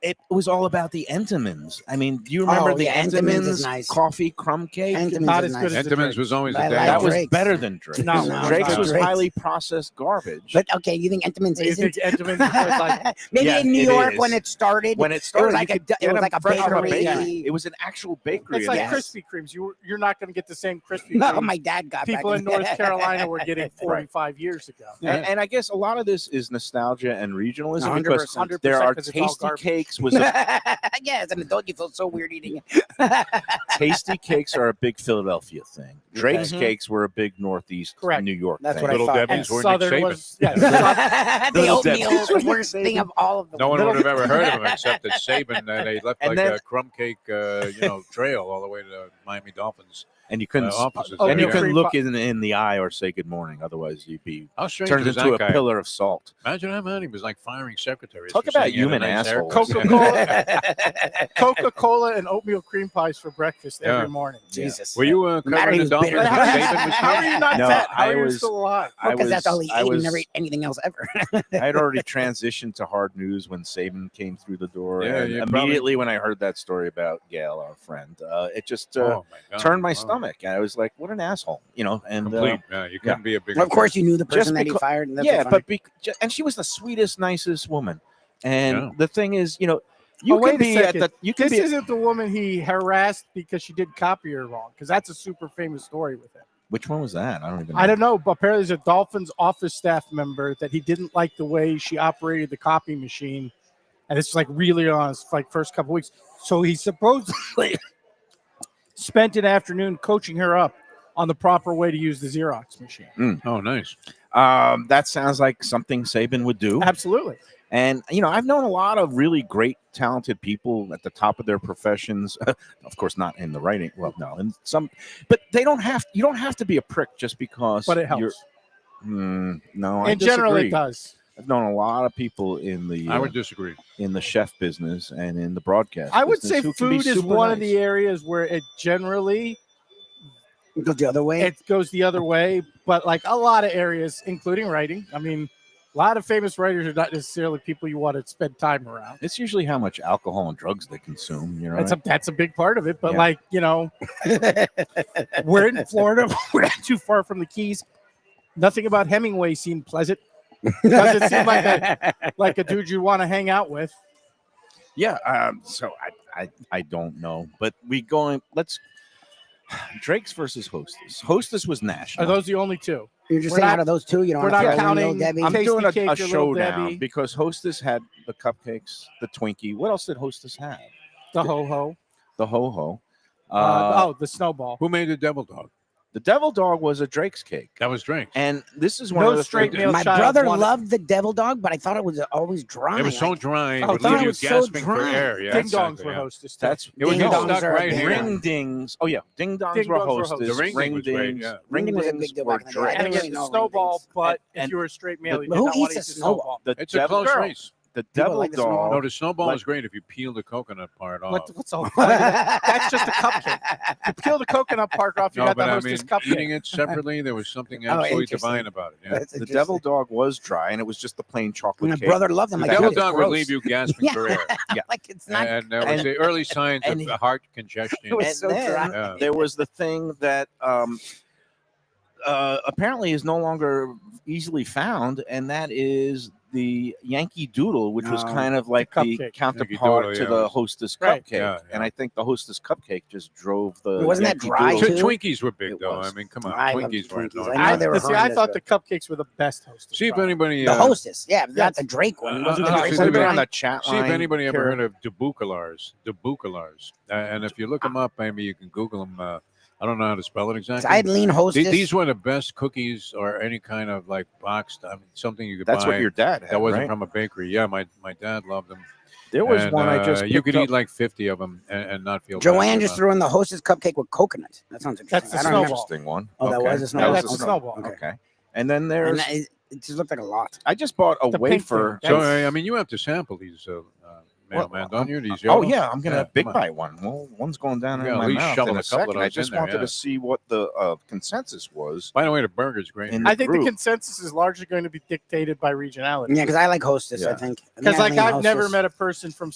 it was all about the Entenmann's. I mean, do you remember Oh, the yeah, Entenmann's is Entenmann's nice. coffee crumb cake? Entenmann's Not is as good nice. as the Entenmann's Drake's. was always I the like day. That was Drake's. better than Drake's. No, No, Drake's no, was Drake's. highly processed garbage. But okay, you think Entenmann's You isn't? think Entenmann's was like Maybe Yeah, in New it York is. when it started. when it started, like you a could it get was them like a fresh from bakery. It was an actual bakery. it's like Yes. Krispy Kremes. You're not going to get the same Krispy No, Kreme my dad got people back in North Carolina were getting 45 years ago. And I guess a lot of this is nostalgia and regionalism because 100%. there are 'cause it's all tasty garbage. cakes. Was a, Yeah, as an adult, you feel so weird eating it. tasty cakes are a big Philadelphia thing. Drake's Mhm. cakes were a big Northeast Correct. New York That's thing. what I Little thought. Debbie's And were Nick Southern Saban. was yeah. The Little oatmeal Debbie's. is the worst thing of all of them. No one Little- would have ever heard of him except that Saban. They left And like then- a crumb cake, trail all the way to the Miami Dolphins And you couldn't, offices. Oh, and you yeah. couldn't Cream look pie. in the eye or say good morning. Otherwise, you'd be How strange turned was into that a guy? pillar of salt. Imagine that man. He was like firing secretaries. Talk for about saying he had a human nice assholes. haircut. Coca-Cola, Coca-Cola, and oatmeal cream pies for breakfast Yeah. every morning. Jesus. Were you Matter covering he the was Dolphins? bitter. when Saban was How are here? you not No, fat? How I are you was- still alive? Because that's all he I ate. He was- never ate anything else ever. I had already transitioned to hard news when Saban came through the door. Yeah, and you immediately when I heard that story about Gail, our friend, it just Oh, my God. turned my Wow. stomach. I was like, "What an asshole!" And Complete. Yeah, you couldn't be a bigger. Of course, you knew the Just person that he because- fired. And that's yeah, so funny. but and she was the sweetest, nicest woman. And Yeah. the thing is, you Oh, wait can a be at second. the you can This be. isn't the woman he harassed because she did copy her wrong. Because that's a super famous story with him. Which one was that? I don't even know. I don't know, but apparently there's a Dolphins office staff member that he didn't like the way she operated the copy machine, and it's like really on his like first couple weeks. So he supposedly spent an afternoon coaching her up on the proper way to use the Xerox machine. Oh, nice. That sounds like something Saban would do. Absolutely. And I've known a lot of really great, talented people at the top of their professions. Of course, not in the writing. Well, no, and some, but they don't have. You don't have to be a prick just because. But it helps. You're, no, I In general, disagree. it does. I've known a lot of people in the I would disagree. in the chef business and in the broadcast. I would business say who can be food is super one of nice. the areas where it generally It goes the other way. it goes the other way, but like a lot of areas, including writing. I mean, a lot of famous writers are not necessarily people you want to spend time around. It's usually how much alcohol and drugs they consume. That's a big part of it. But Yeah. we're in Florida. We're not too far from the Keys. Nothing about Hemingway seemed pleasant. Doesn't seem like a dude you want to hang out with. Yeah. So I don't know, but let's Drake's versus Hostess. Hostess was national. Are those the only two? You're just We're saying not- out of those two, you don't we're want to not throw in counting- Little Debbie. I'm Tasty doing Cake, a your Little showdown Debbie. because Hostess had the cupcakes, the Twinkie. What else did Hostess have? The ho ho. The ho ho. The snowball. Who made the devil dog? The Devil Dog was a Drake's cake, That was Drake. and this is one No of the straight things- male My child brother wanted- loved the devil dog, but I thought it was always dry. It was so like- dry, it Oh, would thought leave it you was so gasping for dry. air. Yeah, Ding exactly, dongs were yeah. hostess. That's It would Ding get dongs stuck are a right big here. one. ring dings. Oh yeah, ding dongs Ding were dongs were Hostess. Hostess. The ring ding was great, dings. yeah. Ring Ring was a dings big deal were back in the day. Drake. And didn't again, really know snowball, ring but And if you were a straight male, you But did who not want eats to a eat the snowball? The It's a Devil, close Girl. race. the People Devil like the snowball. No, Dog. the snowball Like- is great if you peel the coconut part off. What's all that's just a cupcake. You peel the coconut part off, you No, got but the I hostess mean, cupcake. eating it separately, there was something Oh, absolutely interesting. divine about it. Yeah. That's The interesting. Devil Dog was dry, and it was just the plain chocolate My cake. brother loved them. The Like, devil "It's dog would gross." leave you gasping for air. Like it's not. And there was and- the early signs and of he- heart congestion. It was And so then dry. Yeah. there was the thing that apparently is no longer easily found, and that is the Yankee Doodle, which was No, kind of like the cupcake. counterpart Yankee to Doodle, the yeah. Hostess Right. cupcake. Yeah, And yeah. I think the Hostess cupcake just drove the. Wasn't that Yankee dry, Doodle. too? Twinkies were big, It though. was. I mean, come on. I loved Twinkies weren't. Twinkies. no. I know they were I horrendous, thought but- the cupcakes were the best Hostess. See if product. anybody. The Hostess, yeah, that's a Drake one. Wasn't the uh, Drake see, one they've been on dry? the chat See if line, anybody ever Kara. heard of Debucalars. And if you look them up, maybe you can Google them. I don't know how to spell it exactly. I'd lean Hostess. These were the best cookies or any kind of like boxed, something you could That's buy. what your dad had, that wasn't right? from a bakery. Yeah, my dad loved them. There was And, one I just you could picked eat up. like 50 of them and not feel bad Joanne for just them. threw in the Hostess cupcake with coconut. That sounds interesting. That's the I don't remember. snowball. Interesting one. Oh, that Okay. was a Yeah, snowball. that's a Okay. snowball. Okay. Okay. And then And there's. it just looked like a lot. I just bought a The pink wafer. thing, So that's- I mean, you have to sample these, mailman, don't you? These Oh yellows? yeah, I'm gonna Yeah, big come on. bite one. Well, one's going down Yeah, in at my least mouth shovel in a a couple of second. I those just in there, wanted yeah. to see what the consensus was. By the way, the burger's great. In I think group. the consensus is largely going to be dictated by regionality. Yeah, because I like Hostess. I Yeah. think Because like I I've lean never Hostess. met a person from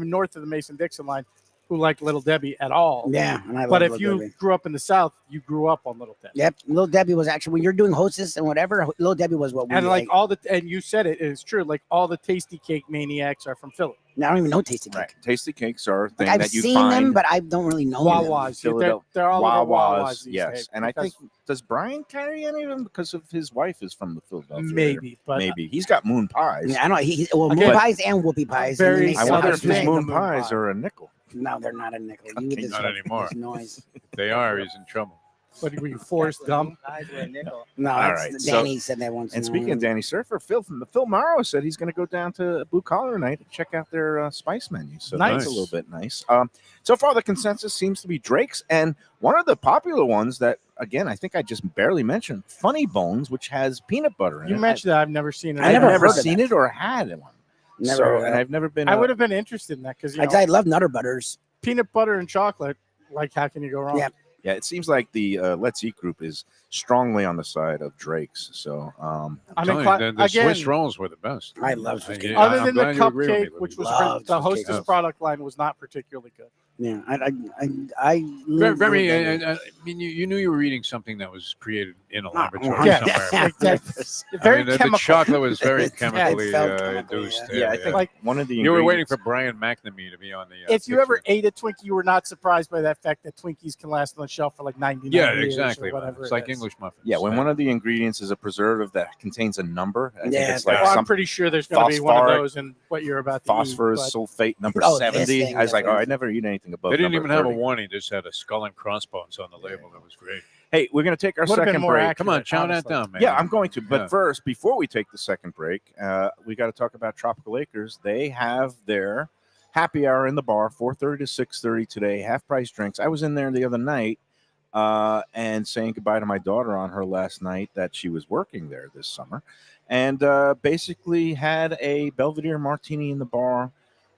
north of the Mason-Dixon line who liked Little Debbie at all. Yeah, and I love But if Little you Debbie. grew up in the South, you grew up on Little Debbie. Yep, Little Debbie was actually when you're doing Hostess and whatever. Little Debbie was what we And like like. and you said it's true. Like all the tasty cake maniacs are from Philly. I don't even know Tasty Cake. Right. Tasty cakes are a thing Like I've that you seen find. them, but I don't really know them. Wawas. Philadelphia- They're all over Wawas these yes. days. And I because think does Brian carry any of them because of his wife is from the Philadelphia? area? maybe, but Maybe he's got moon pies. Yeah, I know. Well, Again, moon pies and whoopie pies. and very they make I So wonder I if his think moon the moon pies pie. are a nickel. No, they're not a nickel. You get this, Not anymore. this noise. If they are, he's in trouble. what were you, Forrest Gump? No, All that's, right, so- Danny said that once. And speaking of Danny Surfer, Phil Morrow said he's going to go down to Blue Collar Night and check out their spice menu. So Nice. that's a little bit nice. So far, the consensus seems to be Drake's, and one of the popular ones that, again, I think I just barely mentioned, Funny Bones, which has peanut butter in You it. mentioned that. I've never seen it. I I've never never heard of seen that. it or had one. Never So, heard of and that. I've never been. I would have been interested in that because I love Nutter Butters. peanut butter and chocolate. Like, how can you go wrong? Yeah. Yeah, it seems like the Let's Eat group is strongly on the side of Drake's. So, I'm Telling inclined, you, the again, Swiss rolls were the best. I love Swiss cake. Yeah, other I'm than the glad you agree with me, cupcake, which Louis. was Love the Swiss cake. Hostess product line was not particularly good. Yeah, I Very, lean very Little Debbie. I mean, you knew you were eating something that was created in a Ah, laboratory yeah. somewhere. Like that- I very mean, the chemical. chocolate was very It chemically felt chemical, induced. yeah. yeah, I think Like, one of the you were waiting ingredients- for Brian McNamee to be on the. If you ever picture. ate a Twinkie, you were not surprised by that fact that Twinkies can last on the shelf for like 99 Yeah, years exactly. or whatever. It's it like is. English muffins. Yeah, when one of the ingredients is a preservative that contains a number, I think Yeah, it's like Well, I'm some pretty sure there's going to be one of phosphoric- those in what you're about to phosphorus eat. sulfate number Oh, this 70. thing, I was like, that's oh, I never eat anything above. They didn't number even have a 30. warning; they just had a skull and crossbones on the label. That was great. Hey, we're going to take our Would have been second more break. accurate, Come on, chow that honestly. down, man. Yeah, I'm going to. But Yeah. first, before we take the second break, we got to talk about Tropical Acres. They have their happy hour in the bar, 4:30 to 6:30 today, half price drinks. I was in there the other night and saying goodbye to my daughter on her last night that she was working there this summer, and basically had a Belvedere martini in the bar.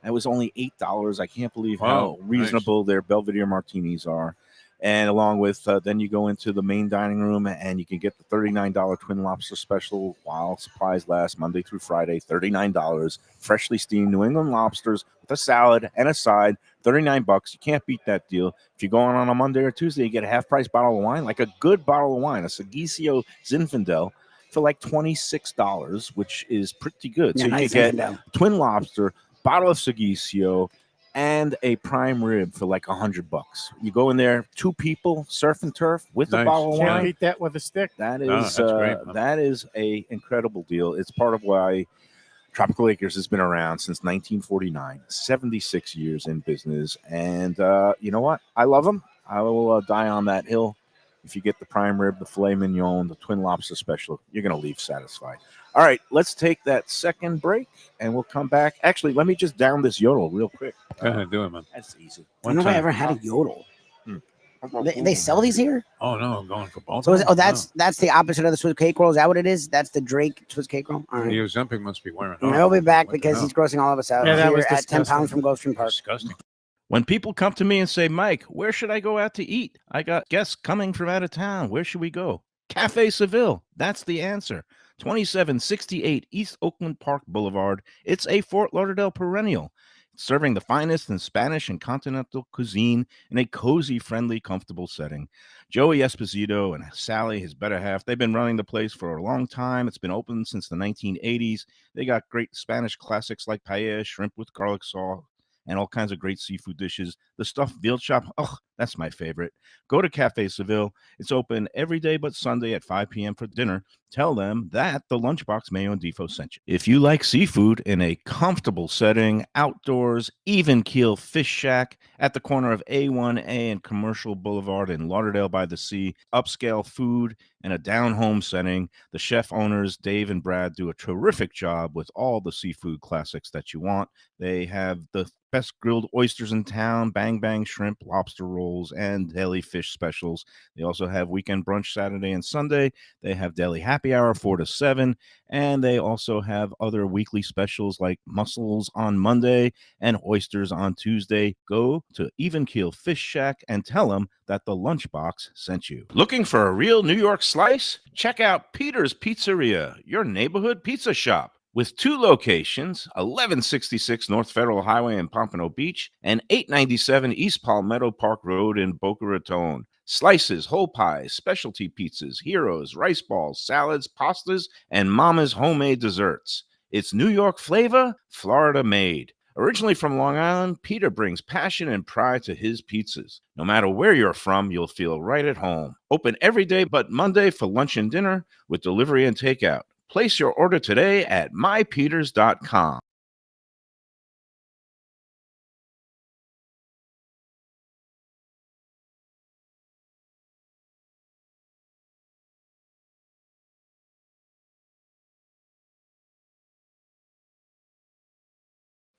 It was only $8. I can't believe how Wow, reasonable their Belvedere martinis are. And along with, then you go into the main dining room and you can get the $39 Twin Lobster special while supplies last, Monday through Friday, $39. Freshly steamed New England lobsters with a salad and a side, $39. You can't beat that deal. If you go on a Monday or Tuesday, you get a half price bottle of wine, like a good bottle of wine, a Segisio Zinfandel, for like $26, which is pretty good. Yeah, so you nice can get Zinfandel. Twin Lobster, bottle of Segisio, and a prime rib for like $100. You go in there, two people, surf and turf with a Nice. bottle of Can't wine. beat that with a stick. That No, is that's great, man. that is a incredible deal. It's part of why Tropical Acres has been around since 1949, 76 years in business. And you know what? I love them. I will die on that hill. If you get the prime rib, the filet mignon, the twin lobster special, you're going to leave satisfied. All right, let's take that second break, and we'll come back. Actually, let me just down this yodel real quick. Go ahead, do it, man. That's easy. I don't know if I ever had a yodel. They sell these here. Oh no, I'm going for both. So that's the opposite of the Swiss cake roll. Is that what it is? That's the Drake Swiss cake roll. All The right. Ozempic must be wearing. And I'll be back What the because hell? he's grossing all of us out Yeah, that here was at 10 disgusting. pounds from Gulfstream Park. disgusting. When people come to me and say, Mike, where should I go out to eat? I got guests coming from out of town. Where should we go? Cafe Seville. That's the answer. 2768 East Oakland Park Boulevard. It's a Fort Lauderdale perennial. serving the finest in Spanish and continental cuisine in a cozy, friendly, comfortable setting. Joey Esposito and Sally, his better half, they've been running the place for a long time. It's been open since the 1980s. They got great Spanish classics like paella, shrimp with garlic sauce, and all kinds of great seafood dishes. The stuffed veal chop, oh, that's my favorite. Go to Cafe Seville. It's open every day but Sunday at 5 p.m. for dinner. Tell them that the Lunchbox Mayo and Defo sent you. If you like seafood in a comfortable setting, outdoors, even keel fish shack at the corner of A1A and Commercial Boulevard in Lauderdale by the Sea, upscale food in a down-home setting, the chef owners, Dave and Brad, do a terrific job with all the seafood classics that you want. They have the best grilled oysters in town, bang bang shrimp, lobster rolls, and deli fish specials. They also have weekend brunch Saturday and Sunday. They have deli happy hour 4 to 7, and they also have other weekly specials like mussels on Monday and oysters on Tuesday. Go to Even Keel Fish Shack and tell them that the Lunchbox sent you. Looking for a real New York slice? Check out Peter's Pizzeria, your neighborhood pizza shop. With 2 locations, 1166 North Federal Highway in Pompano Beach and 897 East Palmetto Park Road in Boca Raton. Slices, whole pies, specialty pizzas, heroes, rice balls, salads, pastas, and Mama's homemade desserts. It's New York flavor, Florida made. Originally from Long Island, Peter brings passion and pride to his pizzas. No matter where you're from, you'll feel right at home. Open every day but Monday for lunch and dinner with delivery and takeout. Place your order today at mypeters.com.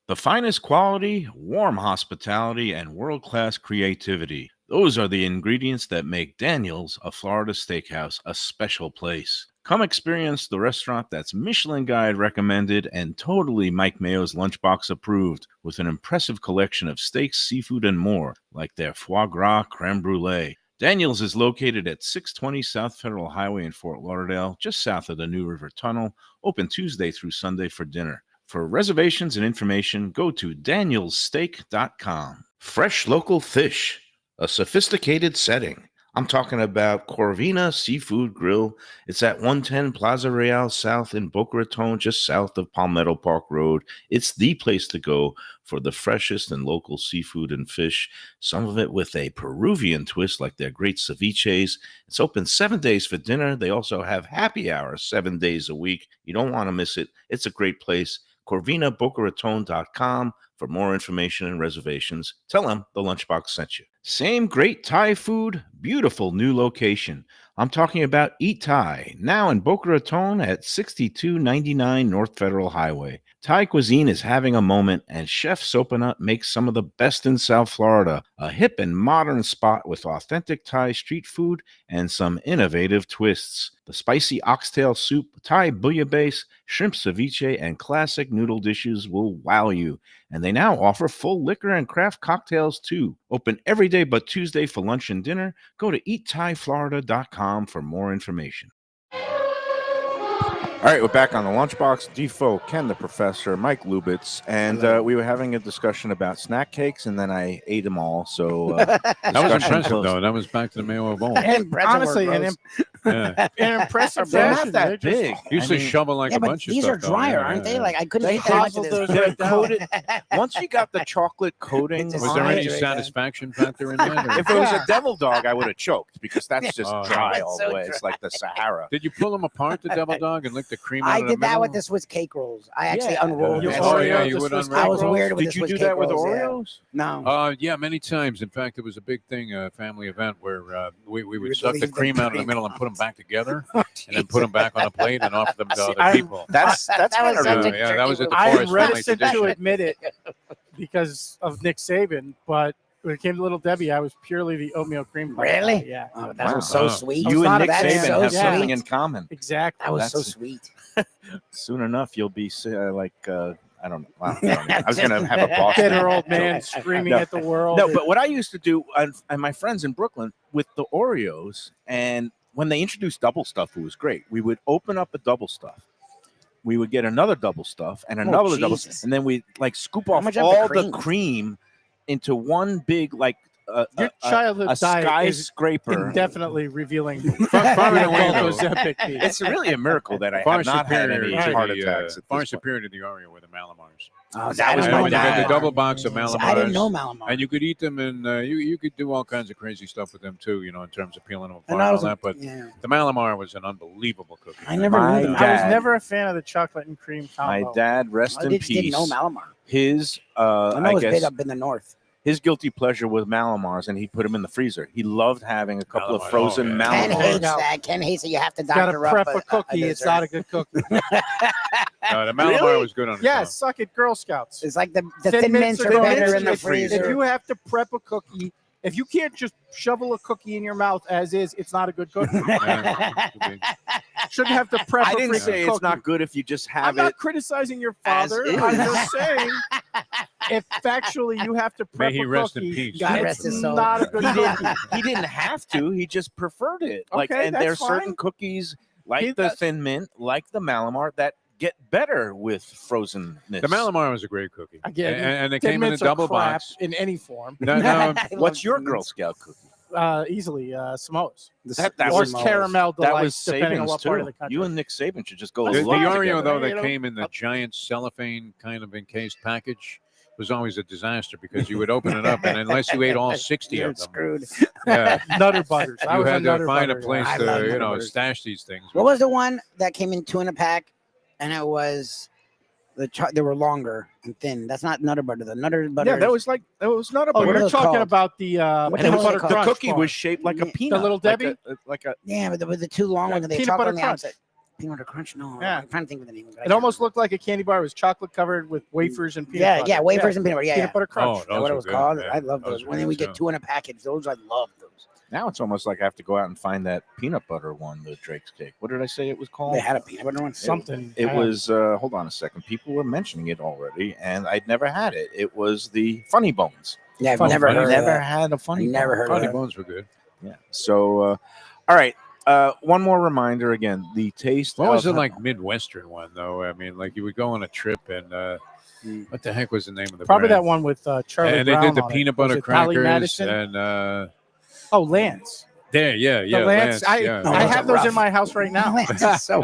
The finest quality, warm hospitality, and world-class creativity. Those are the ingredients that make Daniel's, a Florida steakhouse, a special place. Come experience the restaurant that's Michelin Guide recommended and totally Mike Mayo's Lunchbox approved, with an impressive collection of steaks, seafood, and more, like their foie gras creme brulee. Daniel's is located at 620 South Federal Highway in Fort Lauderdale, just south of the New River Tunnel, open Tuesday through Sunday for dinner. For reservations and information, go to danielssteak.com. Fresh local fish, a sophisticated setting. I'm talking about Corvina Seafood Grill. It's at 110 Plaza Real South in Boca Raton, just south of Palmetto Park Road. It's the place to go for the freshest and local seafood and fish, some of it with a Peruvian twist like their great ceviches. It's open 7 days for dinner. They also have happy hour 7 days a week. You don't want to miss it. It's a great place. CorvinaBocaRaton.com for more information and reservations. Tell them the Lunchbox sent you. Same great Thai food, beautiful new location. I'm talking about Eat Thai, now in Boca Raton at 6299 North Federal Highway. Thai cuisine is having a moment, and Chef Sopanut makes some of the best in South Florida. A hip and modern spot with authentic Thai street food and some innovative twists. The spicy oxtail soup, Thai bouillabaisse, shrimp ceviche, and classic noodle dishes will wow you. And they now offer full liquor and craft cocktails too. Open every day but Tuesday for lunch and dinner. Go to eatthaiflorida.com for more information. All right, we're back on the Lunchbox. Defo, Ken the Professor, Mike Lubitz, and we were having a discussion about snack cakes, and then I ate them all. So That was impressive, though. That was back to the Mayo of old. And honestly, Yeah. an impressive They're fashion. not They're that just- big. Used to shovel like Yeah, a but bunch of these stuff. are though. drier, Yeah, aren't they? yeah. Like I couldn't They eat that much of hobbled this. those right down. Coated. Once you got the chocolate coating, It's Was there on any it. satisfaction factor in that? or- if it was a devil dog, I would have choked because that's just Oh, dry it's all so the way. It's like the Sahara. Did you pull them apart, the devil dog, and lick the cream out I of the did that middle? with the Swiss cake rolls. I actually Yeah. unrolled You this. Oh, Oreo, yeah, the you would Swiss unroll I cake was rolls? weird with the Did you Swiss do cake that with rolls, yeah. Oreos? No. Yeah, many times. In fact, it was a big thing, a family event where we You would suck the leave the cream out of the cream middle and put them back together, Oh, and then put them back on a plate and offer them to See, other people. That's That was kind of such a rude. Yeah, that was at the I'm Forest Family reticent to tradition. admit it because of Nick Saban, but when it came to Little Debbie, I was purely the oatmeal cream pie guy. Really? Yeah, Oh, that Wow. was so Wow. sweet. I was You and not a Nick That is fan. Saban so have Yeah. something sweet. in common. exactly. That was so That's- sweet. Soon enough, you'll be I don't know. Wow, I was going to have a Boston. Bitter old joke. man screaming No. at the world. No, but what I used to do, and my friends in Brooklyn, with the Oreos, and when they introduced double stuff, it was great. We would open up a double stuff, we would get another double stuff and another double, Jesus. and then we like scoop off much of the all cream? the cream into one big like Your childhood a diet is skyscraper. indefinitely revealing Far and away, what though. those epic be. It's really a miracle that I Far have not had any superior to heart the, attacks. At far this point. superior to the Oreo with the Malamars. Oh, That was And my when you got dad. the double box of Malamars. I didn't know Malamar. And you could eat them, and you could do all kinds of crazy stuff with them too. In terms of peeling them apart And and I all was, that. But yeah. the Malamar was an unbelievable cookie. I never My knew them. dad- I was never a fan of the chocolate and cream My combo. dad, rest I in just didn't peace. know Malamar. His, I know I it's big guess, up in the north. his guilty pleasure was Malamars, and he put them in the freezer. He loved having a couple of Malamar, frozen oh, yeah. Ken Malamars. hates that. Ken hates it. You have to Got to doctor prep up a cookie. It's dessert. not a good cookie. The Malamar Really? was good on its Yeah, own. suck it, Girl Scouts. It's like the thin mints are Thin better Mints in the if- freezer. If you have to prep a cookie, if you can't just shovel a cookie in your mouth as is, it's not a good cookie. Yeah, could be. Shouldn't have to prep I a didn't freaking say cookie. it's not good if you just I'm have not it. criticizing your as father. is. I'm just saying, if factually you have to prep May he a rest in cookie, peace. God it's rest his soul. not a good cookie. He didn't have to. He just preferred it. Like, Okay, and that's there's certain fine. cookies like He- the that- Thin Mint, like the Malamar, that get better with frozenness. The Malamar was a great cookie. Again, and they Thin came in a Mints are double crap box. in any form. No, What's your Girl Scout cookie? Easily Samoas. That Or was caramel That was delights, depending on Saban's what part of too. the country. You and Nick Saban should just go. the along Oreo, together. though, You that know? came in the giant cellophane kind of encased package was always a disaster because you would open it up, and unless you ate all 60 You're of them, screwed. yeah, Nutter butters. I you was a had to Nutter find a butter place guy. I love to, Nutter butters. stash these things. What was the one that came in 2 in a pack, and it was they were longer and thin? That's not Nutter butter. The Nutter butter. Yeah, that was not a Oh, What are you're those talking called? about the What peanut the hell are butter they called? the crunch cookie bar. was shaped like a The peanut, Little Debbie? like a Yeah, but the 2 long ones. They Peanut chocolate butter on the crunch. outside. Peanut butter crunch. No, Yeah. I'm trying to think of the name. Of it. I It can't almost remember. looked like a candy bar. It was chocolate covered with wafers and peanut Yeah, butter. yeah, wafers and peanut butter. Yeah, peanut yeah. butter crunch. Oh, Is that what it were was good, called? yeah. I love those. were When then we good, get too. 2 in a package, those I love those. Now it's almost like I have to go out and find that peanut butter one, the Drake's cake. What did I say it was called? They had a peanut butter one. Something. It was, hold on a second. People were mentioning it already, and I'd never had it. It was the Funny Bones. Yeah, I've Funny never Bones. heard. Never Of that. had a Funny Never Bone. heard of Funny that. bones were good. Yeah. So, all right. One more reminder again. The taste. What was of- the like Midwestern one though? I mean, like you would go on a trip and what the heck was the name of the Probably brand? that one with Charlie And they Brown did the on it. peanut Was butter it Dolly crackers Madison? and Oh, Lance. there, yeah, The yeah, Lance. I yeah. No, I those have are those rough. in my house right now. Lance is so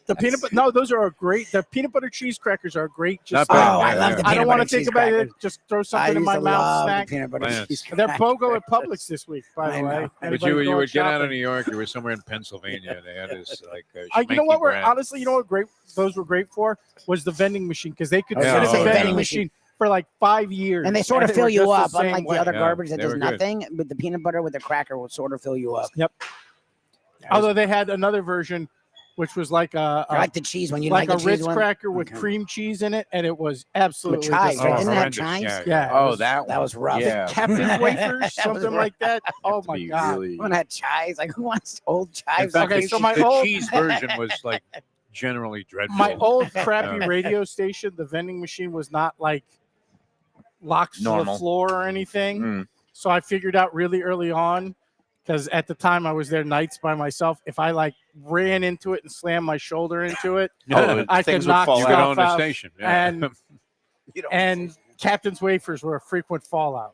The peanut butter. No, those are great. The peanut butter cheese crackers are great. Just Not bad, Oh, I yeah, love yeah. the I peanut don't want butter to think cheese about crackers. it. Just throw I something in used my to mouth. love the Snack. peanut butter Lance. cheese They're crackers. BOGO at Publix this week, by I the know. way. But Anybody you going would get out of shopping? New York. You were somewhere in Pennsylvania. And they had this like. You know what? schmanky We're brand. honestly, you know what? Great. Those were great for was the vending machine because they could I was sit gonna at say the vending vending machine for like 5 years, And they sort of were fill you just up, the same unlike way. the other Yeah, garbage that they does were good. nothing. But the peanut butter with the cracker will sort of fill you up. Although they had another version, which was like I like the cheese one. You like like a the cheese Ritz one? cracker with Okay. cream cheese in it, and it was absolutely chives, right? Oh, Didn't it have horrendous. chives? Yeah. Oh, that That was rough. Yeah. Captain Wafers, was something rough. like that. Oh To my be god! really- One had chives. Like who wants old In chives? fact, Okay, the, so my the old- cheese version was like generally dreadful. My old crappy Yeah. radio station, the vending machine was not like locked to the Normal. floor or anything. Mm. So I figured out really early on, because at the time I was there nights by myself. If I like ran into it and slammed my shoulder into it, Oh, I things could would knock fall you out. could stuff own the out. station. Yeah. And You don't and Captain's Wafers were a frequent fallout.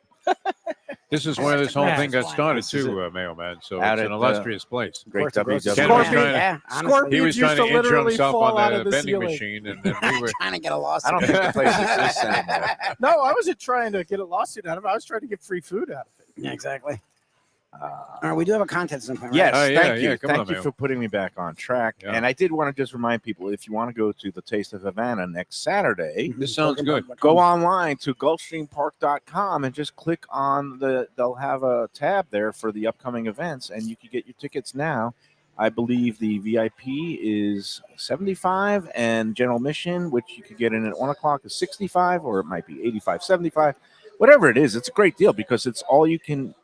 This is where this whole Yeah. thing got started This is too, Mayo Man. So Out it's an at, illustrious place. Great Of course, WW. Ken Scorpion- was trying to, Yeah, honestly. Scorpion- he was used trying to to injure literally himself fall out on of the the vending ceiling. machine, and then we were. trying to get a lawsuit. I don't think the place exists anymore. No, I wasn't trying to get a lawsuit out of it. I was trying to get free food out of it. Yeah, exactly. All right, we do have a contest at some point, right? Yes, Oh, yeah, thank you. yeah, come Thank on, you man. for putting me back on track. Yeah. And I did want to just remind people, if you want to go to the Taste of Havana next Saturday, This sounds good. go online to gulfstreampark.com and just click on they'll have a tab there for the upcoming events, and you can get your tickets now. I believe the VIP is $75 and general admission, which you could get in at 1 o'clock, is $65, or it might be $85, $75. Whatever it is, it's a great deal because it's all you can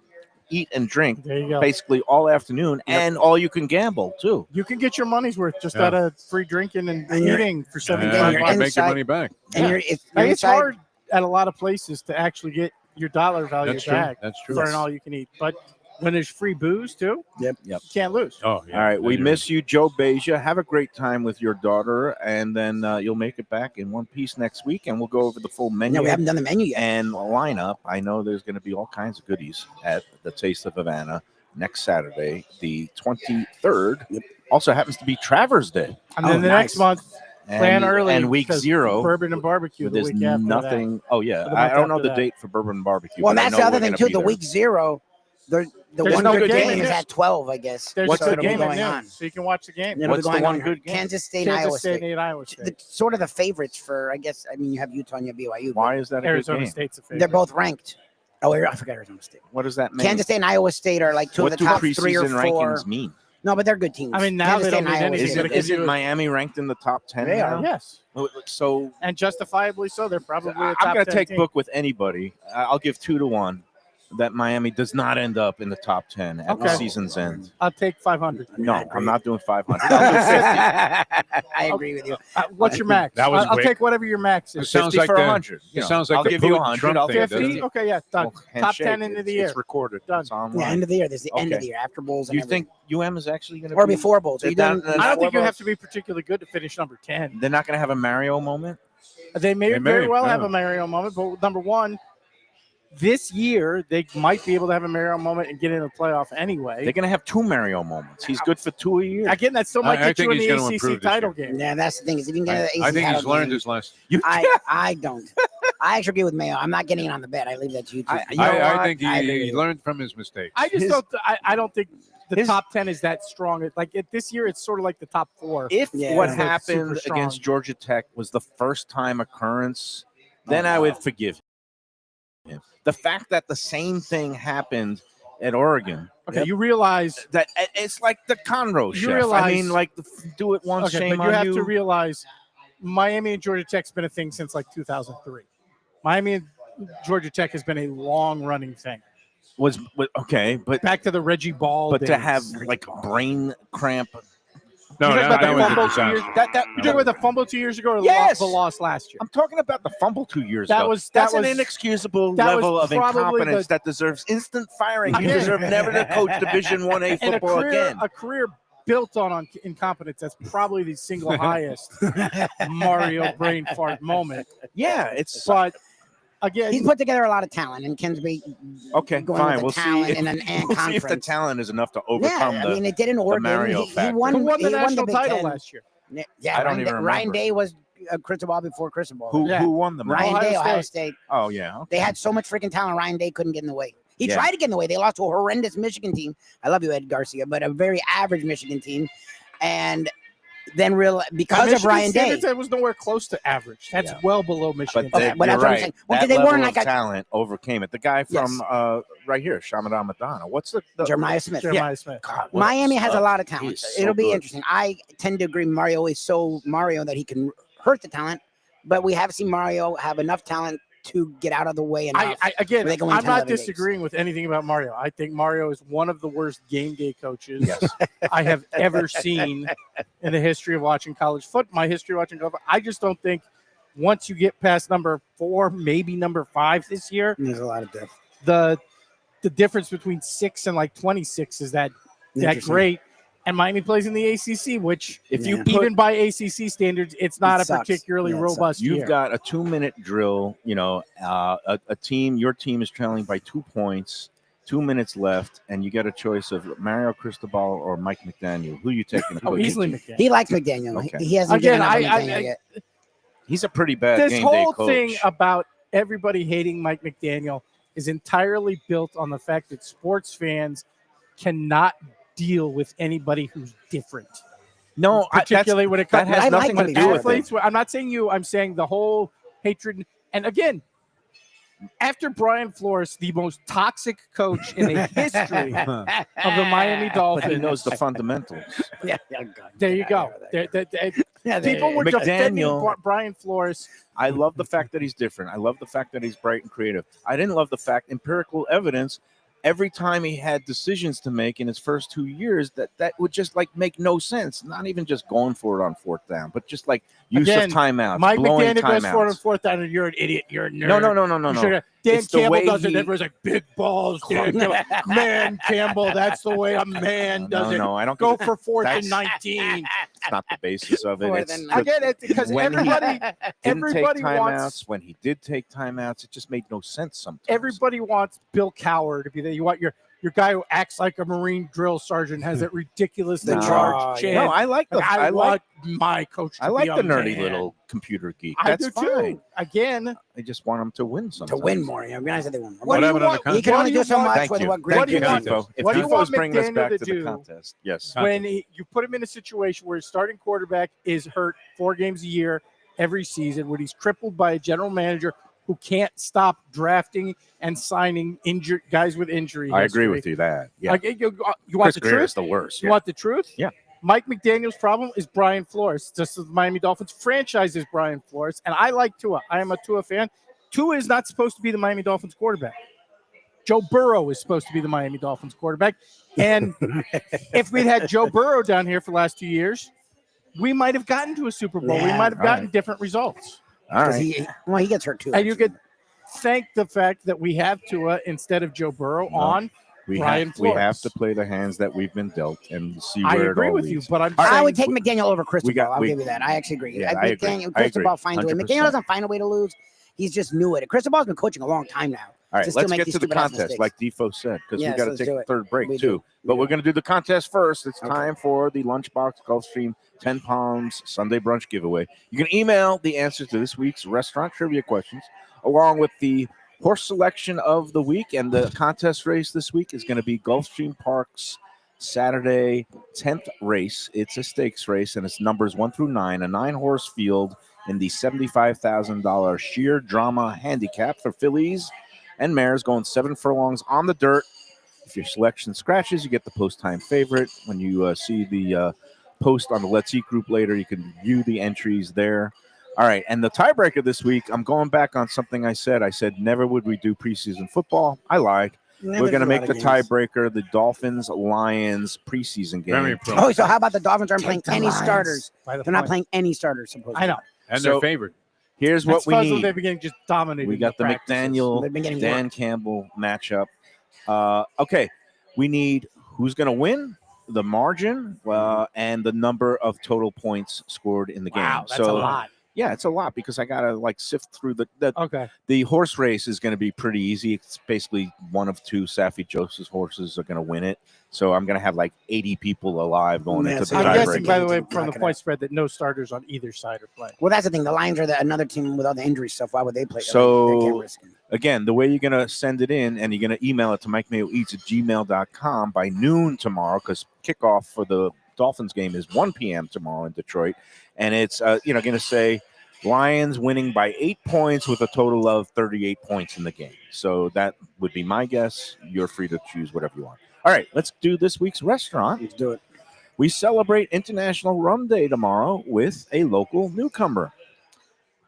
eat and drink There you go. basically all afternoon, and all you can gamble too. You can get your money's worth just Yeah. out of free drinking and And you're- eating for And Seven you days. $75. You're can make your inside- money back. And you're, It's inside- hard at a lot of places to actually get your dollar value That's true. back That's true. for an all you can eat. But when there's free booze too. Yep. You can't lose. Oh, yeah. All right, we Then miss you, Joe Beja. Have a great time with your daughter, and then you'll make it back in one piece next week, and we'll go over the full menu No, we haven't done the menu yet. and lineup. I know there's going to be all kinds of goodies at the Taste of Havana next Saturday, the 23rd. Yep. Also happens to be Travers Day. And then the next month, plan early. And week because 0. bourbon and barbecue. The There's week after nothing. Oh yeah, For the I month don't know after the that. date for bourbon and barbecue. Well, but I that's know the other we're thing gonna too. be The there. week 0, the There's one no good good game game is in at 12, I guess. There's What's a the good game going at noon, on? so you can watch the game. It'll be What's the going one on good game? Kansas State and Iowa Kansas State State. and Iowa State. The, sort of the favorites for, I guess. I mean, you have Utah and you have BYU. but Why is that a Arizona good game? State's a favorite. They're both ranked. Oh, I forgot Arizona State. What does that mean? Kansas State and Iowa State are like two what of the do top 3 or preseason 4. rankings mean? No, but they're good teams. I mean, now Kansas they State don't and mean Iowa anything. State. But it gives Isn't you- Miami ranked in the top 10 They now? are. Yes, So and justifiably so. They're probably a top I'm going to 10 take team. book with anybody. I'll give 2-1 that Miami does not end up in the top 10 at the Okay. season's end. I'll take 500. No, I agree. I'm not doing 500. I'll do 50. I agree with you. What's your max? That was I'll quick. take whatever your max It is. sounds 50 like for the- 100. it sounds like I'll the give you Putin 100. Trump I'll thing, take doesn't 50? it? Okay, yeah, done. Well, Top handshake. 10 into the year. It's recorded. Done. It's online. The end of the year. There's the end of Okay. the year after bowls. Do And you everything. think UM is actually going to or be before bowls? Are They're you done? down in the I don't think you bowls? have to be particularly good to finish number 10. They're not going to have a Mario moment? They may They very may, well yeah. have a Mario moment, but number one, this year they might be able to have a Mario moment and get in the playoff anyway. They're going to have 2 Mario moments. He's good for 2 a year. Again, that still might I get you think in he's the gonna ACC improve this title year. game. Yeah, that's the thing. Is if you can get an I AC think he's title learned game, his lesson. I don't. I actually agree with Mayo. I'm not getting in on the bet. I leave that to you. Too. You know I what? think I agree he with you. learned from his mistakes. I just His- don't. I don't think the his- top 10 is that strong. Like this year, it's sort of like the top 4. If Yeah. what It's super happened strong. against Georgia Tech was the first time occurrence, then I would forgive him. The fact that the same thing happened at Oregon, Okay, you realize. that it's like the Conroe You chef. I realize- mean, like do it once, Okay, shame but you on have you. to realize Miami and Georgia Tech's been a thing since like 2003. Miami and Georgia Tech has been a long-running thing. was okay, but Back to the Reggie Ball. to days. have like brain cramp. No, You talking that about the was a fumble 2 disaster. years? You talking about the fumble 2 years ago or Yes. the loss last year? I'm talking about the fumble 2 years That ago. was- That's that an was- inexcusable that was level of probably incompetence the- that deserves instant firing. You Yeah. deserve never to coach Division 1A And football again. a career built on incompetence. That's probably the single highest Mario brain fart moment. Yeah, it's But again, He's put together a lot of talent, and Ken's be okay. going Fine, with we'll the talent see. in an We'll see if the conference. talent is enough to Yeah, overcome I mean, it did in the Oregon. Mario He factor. won. who won the he national Big title Ten. last year? Yeah, I don't even Ryan remember. Day was Cristobal before Cristobal. Who Yeah. who won the Ryan Ohio Day, Ohio State. State. Oh yeah. They had so much freaking talent. Ryan Day couldn't get in the way. He Yeah. tried to get in the way. They lost to a horrendous Michigan team. I love you, Ed Garcia, but a very average Michigan team. And then because of Michigan Ryan Day. Standards, that was nowhere close to average. That's Yeah. well below Michigan. But, Okay, they, but you're that's what I'm right. saying. Well, That they level weren't of like a- talent overcame it. The guy from Yes. right here, Shamadan Madonna. What's the Jeremiah Smith. Jeremiah Smith. God, what Miami has a stuff. lot of He talent. is so It'll be good. interesting. I tend to agree Mario is so Mario that he can hurt the talent, but we have seen Mario have enough talent to get out of the way enough. Again, They can win I'm 10, not 11 games. disagreeing with anything about Mario. I think Mario is one of the worst game day coaches Yes. I have ever seen in the history of watching college football. My history of watching college. I just don't think once you get past number 4, maybe number 5 this year, There's a lot of depth. the difference between 6 and like 26 is that Interesting. great. And Miami plays in the ACC, which If you Yeah. put, even by ACC standards, it's not It a sucks. particularly Yeah, it sucks. robust you've year. got a 2-minute drill. You know, a team. Your team is trailing by 2 points. 2 minutes left, and you got a choice of Mario Cristobal or Mike McDaniel. Who are you taking? to Oh, coach? easily McDaniel. He likes McDaniel. Okay. He hasn't Again, given up on I- McDaniel yet. He's a pretty bad This game whole day coach. thing about everybody hating Mike McDaniel is entirely built on the fact that sports fans cannot deal with anybody who's different. no, Particularly when it comes that has I nothing like to what he do did. with it. athletes. I'm not saying you. I'm saying the whole hatred. And again, after Brian Flores, the most toxic coach in the history of the Miami But he Dolphins. knows the fundamentals. Yeah, God, There you get go. out of there. Yeah, People were defending McDaniel- Brian Flores. I love the fact that he's different. I love the fact that he's bright and creative. I didn't love the fact, empirical evidence, every time he had decisions to make in his first 2 years, that would just like make no sense. Not even just going for it on 4th down, but just like use Again, of timeouts, Mike blowing McDaniel goes for it on timeouts. 4th down, and you're an idiot. You're a nerd. No. You should've- Dan It's the Campbell way does it. he- Everyone's like, big balls, Dan Campbell. Man, Campbell, that's the way a man does it. No, I don't Go think for 4th and that's- 19. it's not the basis of it. Fourth It's and the- I get it because when he everybody didn't take everybody timeouts. wants When he did take timeouts, it just made no sense sometimes. everybody wants Bill Cowher to be there. You want your guy who acts like a Marine drill sergeant, has that ridiculously No, large chin. No, I like the Like, I want my coach to I like be the a nerdy man. little computer geek. I That's do fine. too. Again, I just want him to win To sometimes. win more. It'd be nice if they won more. What do you happened in the want- contest? He can what only do you do so want- much Thank with you. what Thank great What do you, you want- Defo. If what do you want Defo's bringing us McDaniel back to to the do? contest, yes. when you put him in a situation where his starting quarterback is hurt 4 games a year every season, when he's crippled by a general manager who can't stop drafting and signing injured guys with injury I history. agree with you that. Yeah. Like, you want Chris the Greer truth? is the worst. You Yeah. want the truth? Yeah. Mike McDaniel's problem is Brian Flores. Just as the Miami Dolphins franchise is Brian Flores, and I like Tua. I am a Tua fan. Tua is not supposed to be the Miami Dolphins quarterback. Joe Burrow is supposed to be the Miami Dolphins quarterback. And if we'd had Joe Burrow down here for the last 2 years, we might have gotten to a Super Bowl. We Yeah, might have gotten right. different results. All Because right. he gets hurt too. And you actually. could thank the fact that we have Tua instead of Joe Burrow No. on Brian we have Flores. to play the hands that we've been dealt and see I where agree it all with leads. you, but I'm I saying would take McDaniel over Cristobal. I'll we- give you that. I actually agree. Yeah, I agree. McDaniel, I agree. Cristobal finds a way. 100%. McDaniel doesn't find a way to lose. He's just new at it. Cristobal's been coaching a long time now. All right, to still let's make get these to the stupid-ass contest, mistakes. like Defo said, because Yes, we got to let's take do a it. third break We too. do. But We we're do. going to do the contest first. It's Okay. time for the Lunchbox Gulfstream 10 Palms Sunday Brunch giveaway. You can email the answers to this week's restaurant trivia questions, along with the horse selection of the week. And the contest race this week is going to be Gulfstream Park's Saturday 10th race. It's a stakes race, and it's numbers 1 through 9, a 9-horse field in the $75,000 sheer drama handicap for fillies and mares going 7 furlongs on the dirt. If your selection scratches, you get the post time favorite. When you see the post on the Let's Eat group later, you can view the entries there. All right, and the tiebreaker this week, I'm going back on something I said. I said never would we do preseason football. I lied. Never We're going to do a make lot the of games. tiebreaker the Dolphins-Lions preseason game. Very pro. Oh, so how about the Dolphins aren't playing Take the any Lions. starters? by the They're not point. playing any starters, supposedly. I know. And So- they're favored. Here's what That's we puzzle need. they're beginning just dominating. We got the practices. McDaniel, They've been getting Dan worked. Campbell matchup. Okay, we need who's going to win, the margin, and the number of total points scored in the game. Wow, that's so, a lot. Yeah, it's a lot because I got to like sift through Okay. the horse race is going to be pretty easy. It's basically one of 2 Safi Joseph's horses are going to win it. So I'm going to have like 80 people alive going Yeah, into so the I'm tiebreaker. guessing, tiebreaker. by the way, Not from the gonna- point spread that no starters on either side are playing. Well, that's the thing. The Lions are another team with all the injury stuff. Why would they play? So- they can't risk it. Again, the way you're going to send it in and you're going to email it to MikeMayoEats@gmail.com by noon tomorrow, because kickoff for the Dolphins game is 1 p.m. tomorrow in Detroit. And it's, going to say Lions winning by 8 points with a total of 38 points in the game. So that would be my guess. You're free to choose whatever you want. All right, let's do this week's restaurant. Let's do it. We celebrate International Rum Day tomorrow with a local newcomer.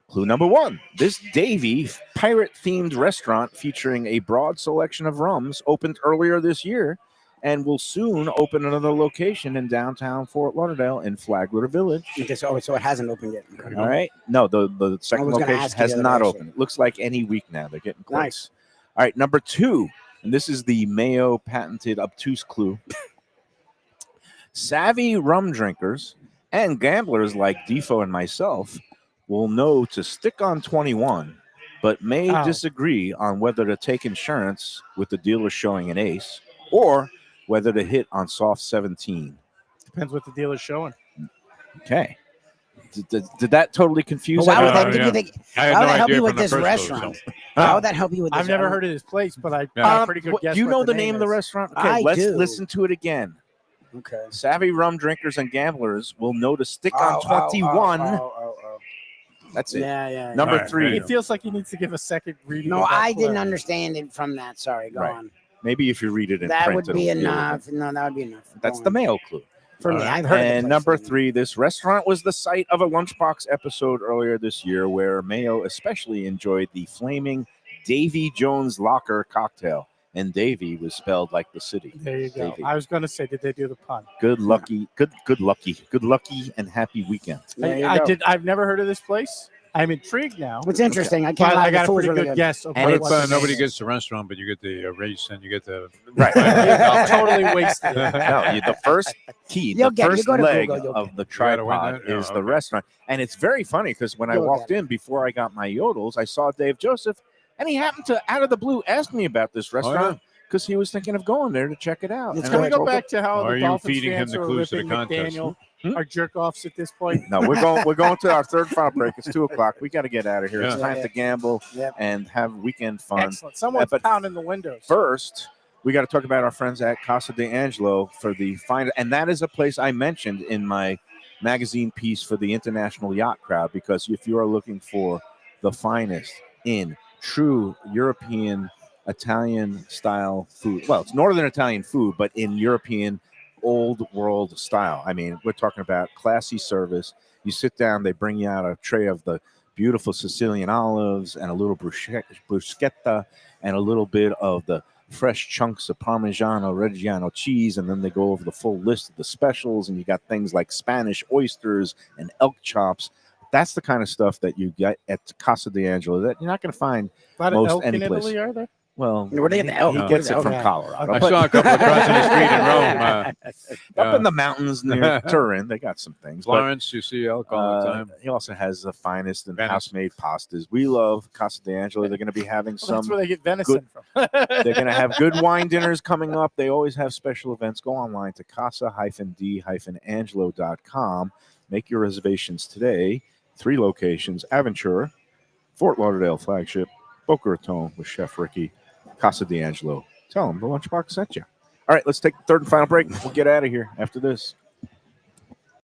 Clue number 1. This Davy pirate-themed restaurant featuring a broad selection of rums opened earlier this year and will soon open another location in downtown Fort Lauderdale in Flagwater Village. Okay, so it hasn't opened yet. Okay. All right. No, the second was gonna location ask you has the other not day, opened. It looks like any week now. They're getting close. Nice. All right, number 2. And this is the Mayo patented obtuse clue. Savvy rum drinkers and gamblers like Defo and myself will know to stick on 21, but may Oh. disagree on whether to take insurance with the dealer showing an ace or whether to hit on soft 17. Depends what the deal is showing. Okay. Did that totally confuse But why would Oh, that give yeah. you the, I had how no would that help idea you from with the this first clue, restaurant? so- How would that help you with this? I've never heard of this place, but I Yeah. got a pretty good What- guess. do you what know the name of the is. restaurant? Okay, I let's do. listen to it again. Okay. Savvy rum drinkers and gamblers will know to stick on 21. That's it. Yeah. Number All right, 3. there you It feels like he needs to give a second reading. No, of that I clue. didn't understand it from that. Sorry, go Right. on. Maybe if you read it in That print, would be it'll deal with enough. it. No, that would be enough. That's Go the on. Mayo clue. For me. All right. I've heard of the And place. number 3, this restaurant was the site of a Lunchbox episode earlier this year where Mayo especially enjoyed the flaming Davy Jones Locker cocktail. And Davy was spelled like the city. There you go. Davy. I was going to say, did they do the pun? Good lucky and happy weekend. There you go. I've never heard of this place. I'm intrigued now. What's interesting, I can't But lie, I the got a food's pretty really good good. guess of And What what if what's the nobody name gets the restaurant, but you get the race and you get the Right. is. Totally wasted. No, the first key, You'll the get it. You first go to leg Google, you'll of get the gotta win tripod that? Oh, is the okay. restaurant. And it's very funny because when I You'll walked get in before I got my yodels, I saw Dave Joseph, and he happened to, out of the blue, ask me about this restaurant because he was thinking of going there to check it out. It's And Can I we go told him, back to how Are the you Dolphins feeding him fans the are clues to the ripping contest? McDaniel Hmm? are jerk offs at this point? No, we're going to our third final break. It's 2:00. We got to get out of here. It's Yeah. time to gamble Yep. and have weekend fun. Excellent. Someone's but pounding the windows. First, we got to talk about our friends at Casa de Angelo for the fine, and that is a place I mentioned in my magazine piece for the International Yacht Crowd, because if you are looking for the finest in true European Italian style food, well, it's Northern Italian food, but in European old world style. I mean, we're talking about classy service. You sit down, they bring you out a tray of the beautiful Sicilian olives and a little bruschetta and a little bit of the fresh chunks of Parmigiano Reggiano cheese, and then they go over the full list of the specials, and you got things like Spanish oysters and elk chops. That's the kind of stuff that you get at Casa de Angelo that you're not going to find. A lot most of elk in any place. Italy, are there? Well, Where do they get the elk? he What gets is it elk? from Yeah. Colorado. I but saw a couple crossing the street in Rome. up in the mountains near Turin, they got some things. But, Florence, you see elk all the time. he also has the finest and Venice. house-made pastas. We love Casa de Angelo. They're going to be having Well, that's some. where they get venison from. They're going to have good wine dinners coming up. They always have special events. Go online to casa-d-angelo.com. Make your reservations today. 3 locations: Aventura, Fort Lauderdale flagship, Boca Raton with Chef Ricky, Casa de Angelo. Tell them the Lunchbox sent you. All right, let's take the third and final break. We'll get out of here after this.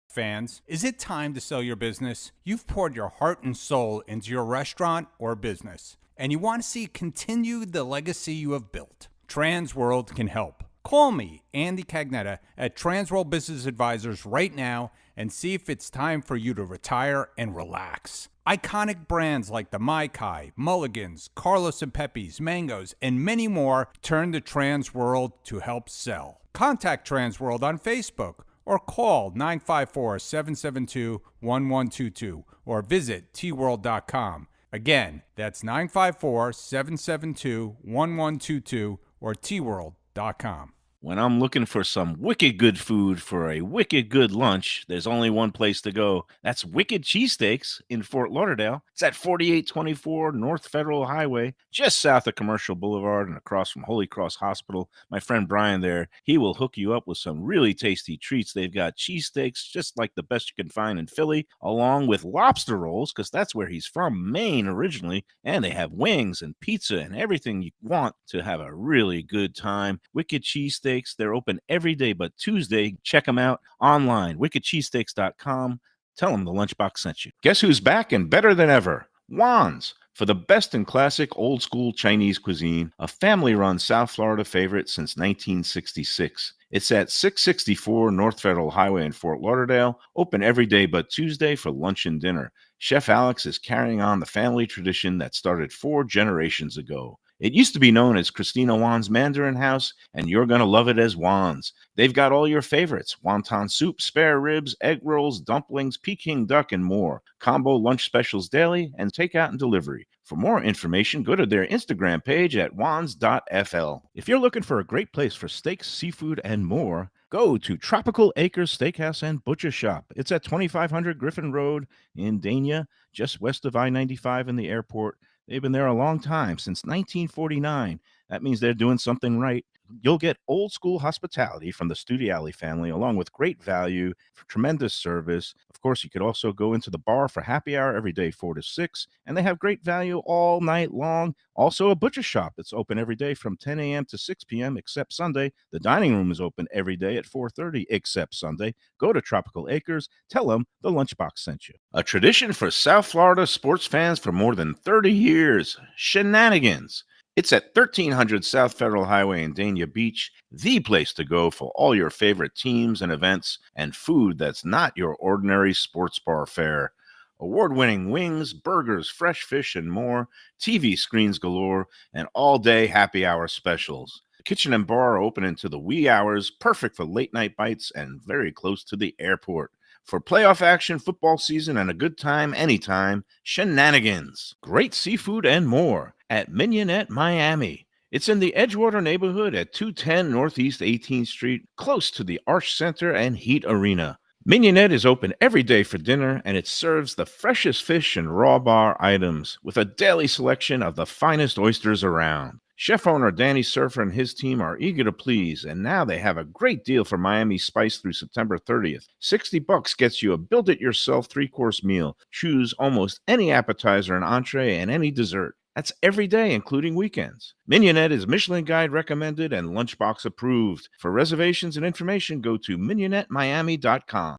Fans, is it time to sell your business? You've poured your heart and soul into your restaurant or business, and you want to see continue the legacy you have built. Transworld can help. Call me, Andy Cagnetta, at Transworld Business Advisors right now and see if it's time for you to retire and relax. Iconic brands like the Mai Kai, Mulligans, Carlos and Pepe's, Mangoes, and many more turn to Transworld to help sell. Contact Transworld on Facebook or call 954-772-1122 or visit tworld.com. Again, that's 954-772-1122 or tworld.com. When I'm looking for some wicked good food for a wicked good lunch, there's only one place to go. That's Wicked Cheesesteaks in Fort Lauderdale. It's at 4824 North Federal Highway, just south of Commercial Boulevard and across from Holy Cross Hospital. My friend Brian there, he will hook you up with some really tasty treats. They've got cheesesteaks, just like the best you can find in Philly, along with lobster rolls, because that's where he's from, Maine originally. And they have wings and pizza and everything you want to have a really good time. Wicked Cheesesteaks. They're open every day but Tuesday. Check them out online, wickedcheesesteaks.com. Tell them the Lunchbox sent you. Guess who's back and better than ever? Juan's. For the best in classic old school Chinese cuisine, a family-run South Florida favorite since 1966. It's at 664 North Federal Highway in Fort Lauderdale, open every day but Tuesday for lunch and dinner. Chef Alex is carrying on the family tradition that started 4 generations ago. It used to be known as Christina Juan's Mandarin House, and you're going to love it as Juan's. They've got all your favorites: wonton soup, spare ribs, egg rolls, dumplings, Peking duck, and more. Combo lunch specials daily and takeout and delivery. For more information, go to their Instagram page at wans.fl. If you're looking for a great place for steaks, seafood, and more, go to Tropical Acres Steakhouse and Butcher Shop. It's at 2500 Griffin Road in Dania, just west of I-95 and the airport. They've been there a long time, since 1949. That means they're doing something right. You'll get old school hospitality from the Studiali family, along with great value, tremendous service. Of course, you could also go into the bar for happy hour every day, 4 to 6, and they have great value all night long. Also, a butcher shop that's open every day from 10 a.m. to 6 p.m. except Sunday. The dining room is open every day at 4:30 except Sunday. Go to Tropical Acres. Tell them the Lunchbox sent you. A tradition for South Florida sports fans for more than 30 years. Shenanigans. It's at 1300 South Federal Highway in Dania Beach, the place to go for all your favorite teams and events and food that's not your ordinary sports bar fare. Award-winning wings, burgers, fresh fish, and more, TV screens galore, and all-day happy hour specials. The kitchen and bar are open into the wee hours, perfect for late-night bites and very close to the airport. For playoff action, football season, and a good time anytime, shenanigans, great seafood, and more at Mignonette Miami. It's in the Edgewater neighborhood at 210 Northeast 18th Street, close to the Arch Center and Heat Arena. Mignonette is open every day for dinner, and it serves the freshest fish and raw bar items with a daily selection of the finest oysters around. Chef owner Danny Surfer and his team are eager to please, and now they have a great deal for Miami Spice through September 30th. $60 gets you a build-it-yourself 3-course meal. Choose almost any appetizer and entree and any dessert. That's every day, including weekends. Mignonette is Michelin Guide recommended and Lunchbox approved. For reservations and information, go to mignonnettemiami.com.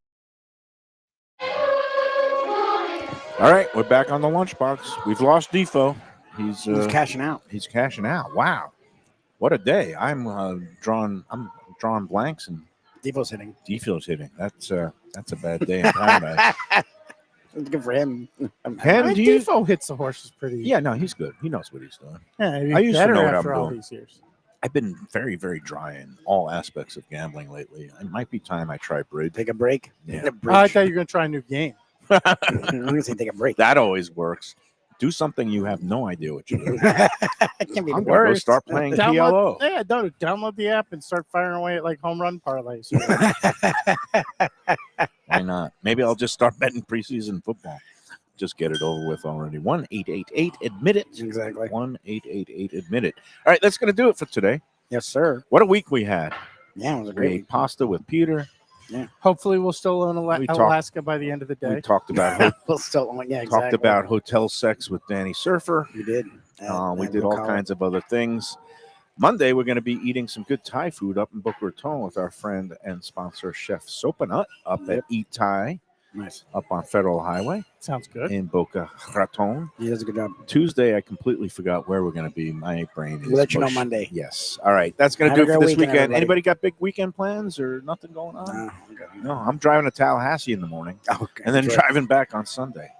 All right, we're back on the Lunchbox. We've lost Defo. He's cashing out. He's cashing out. Wow, what a day! I'm drawing blanks, and Defo's hitting. Defo's hitting. That's a bad day in paradise. Good for him. Ken, do you? Defo hits the horses pretty. Yeah, no, he's good. He knows what he's doing. Yeah, I used to better know what after I'm all doing. these years. I've been very, very dry in all aspects of gambling lately. It might be time I try bridge. Take a break. Yeah. A break. I thought you were going to try a new game. I'm gonna say take a break. That always works. Do something you have no idea what you're doing. It can be the I'm gonna go worst. start playing PLO. Download the app and start firing away at like home run parlays. Why not? Maybe I'll just start betting preseason football. Just get it over with already. 1-888-ADMIT IT. Exactly. 1-888-ADMIT IT. All right, that's going to do it for today. Yes, sir. What a week we had. Yeah, it was a We great. ate pasta with Peter. Hopefully, we'll still own We talked- Alaska by the end of the We day. talked about We'll still, yeah, exactly. talked about hotel sex with Danny Surfer. We did. We did all kinds of other things. Monday, we're going to be eating some good Thai food up in Boca Raton with our friend and sponsor, Chef Sopanut, up at Eat Thai, Nice. up on Federal Highway Sounds good. in Boca Raton. He does a good job. Tuesday, I completely forgot where we're going to be. My brain is We'll let you know mush. Monday. Yes. All right. That's going to Have do a it for great this weekend, weekend. everybody. Anybody got big weekend plans or nothing going on? Okay. No, I'm driving to Tallahassee in the morning Okay. and then Sure. driving back on Sunday.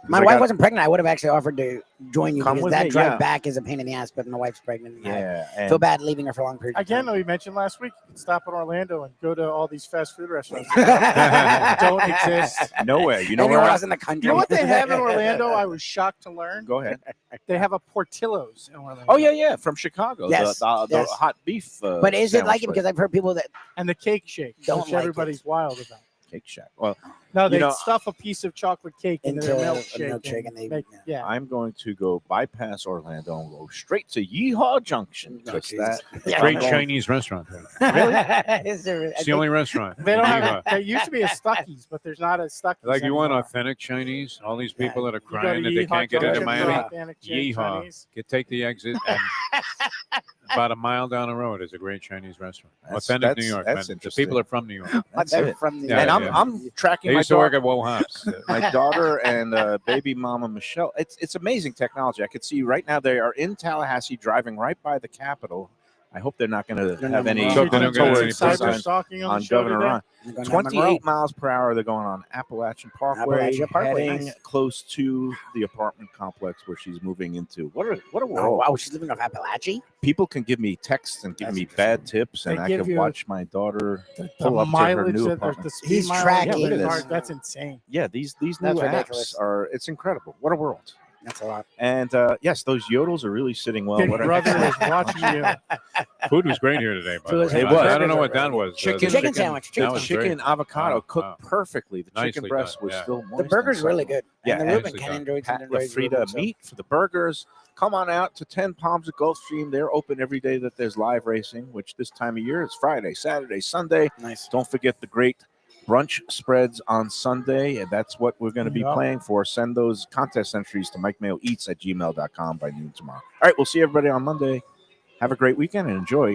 My wife wasn't pregnant. I would have actually offered to join you Come because with that me, drive yeah. back is a pain in the ass. But my wife's pregnant. And Yeah. I feel bad leaving her for a long period. Again, we mentioned last week, you can stop in Orlando and go to all these fast food restaurants that don't exist. No way. You know Anywhere where else in the country. You know what they have in Orlando? I was shocked to learn. Go ahead. They have a Portillo's in Orlando. Oh, yeah. From Chicago. Yes, The yes. hot beef. But is it sandwich like it? place. Because I've heard people that And the cake shake, Don't which like everybody's wild about. Cake Shack. Well, No, they You know- stuff a piece of chocolate cake into their Into a milkshake. milkshake and they- yeah. I'm going to go bypass Orlando and go straight to Yeehaw Junction. Oh, Because Jesus. that Yeah. Great I'm going- Chinese restaurant. There. Is there, It's the only restaurant. They don't in have. Eva. There used to be a Stuckey's, but there's not a Stuckey's. Like you want anymore. authentic Chinese? All these people that are You go to crying that they Yeehaw can't get into Junction for Miami. authentic Yeehaw. Chinese. Take the exit and about a mile down the road is a great Chinese restaurant. That's- Authentic New that's- York. that's man. The interesting. people are from New York. That's They're it. from the Yeah, and yeah. I'm tracking They my used to work daughter, at Woe Hops. my daughter and baby mama Michelle. It's amazing technology. I could see right now they are in Tallahassee driving right by the Capitol. I hope they're not going to have any So they don't get any untoward cyber signs Cyberstalking on the show Governor today? Ron. They're going down 28 Monroe. miles per hour. They're going on Appalachian Parkway, Appalachia Parkway, heading nice. close to the apartment complex where she's moving into. What a Oh, world! wow, she's living off Appalachia. People can give me texts and give That's me bad tips, and They I give can you watch my daughter The pull up to her mileage, new the apartment. speed He's mileage, tracking look at the this. car, that's insane. Yeah, these new That's apps ridiculous. it's incredible. What a world! That's a lot. And yes, those yodels are really sitting well. Big What a- brother is watching you. Food was great here today. By the Food was- way. It was. I don't know what that was. Chicken- Chicken sandwich, That chicken- was chicken great. avocado Wow, cooked wow. perfectly. The chicken Nicely breast done, was yeah. still moist. The burger's and really supple. good. Yeah, and the Reuben nicely can done. enjoy Pat some Reuben, Frida so- meat for the burgers. Come on out to 10 Palms at Gulfstream. They're open every day that there's live racing, which this time of year is Friday, Saturday, Sunday. Nice. Don't forget the great brunch spreads on Sunday, and that's what we're going to be Yeah. playing for. Send those contest entries to MikeMayoEats@gmail.com by noon tomorrow. All right, we'll see everybody on Monday. Have a great weekend and enjoy.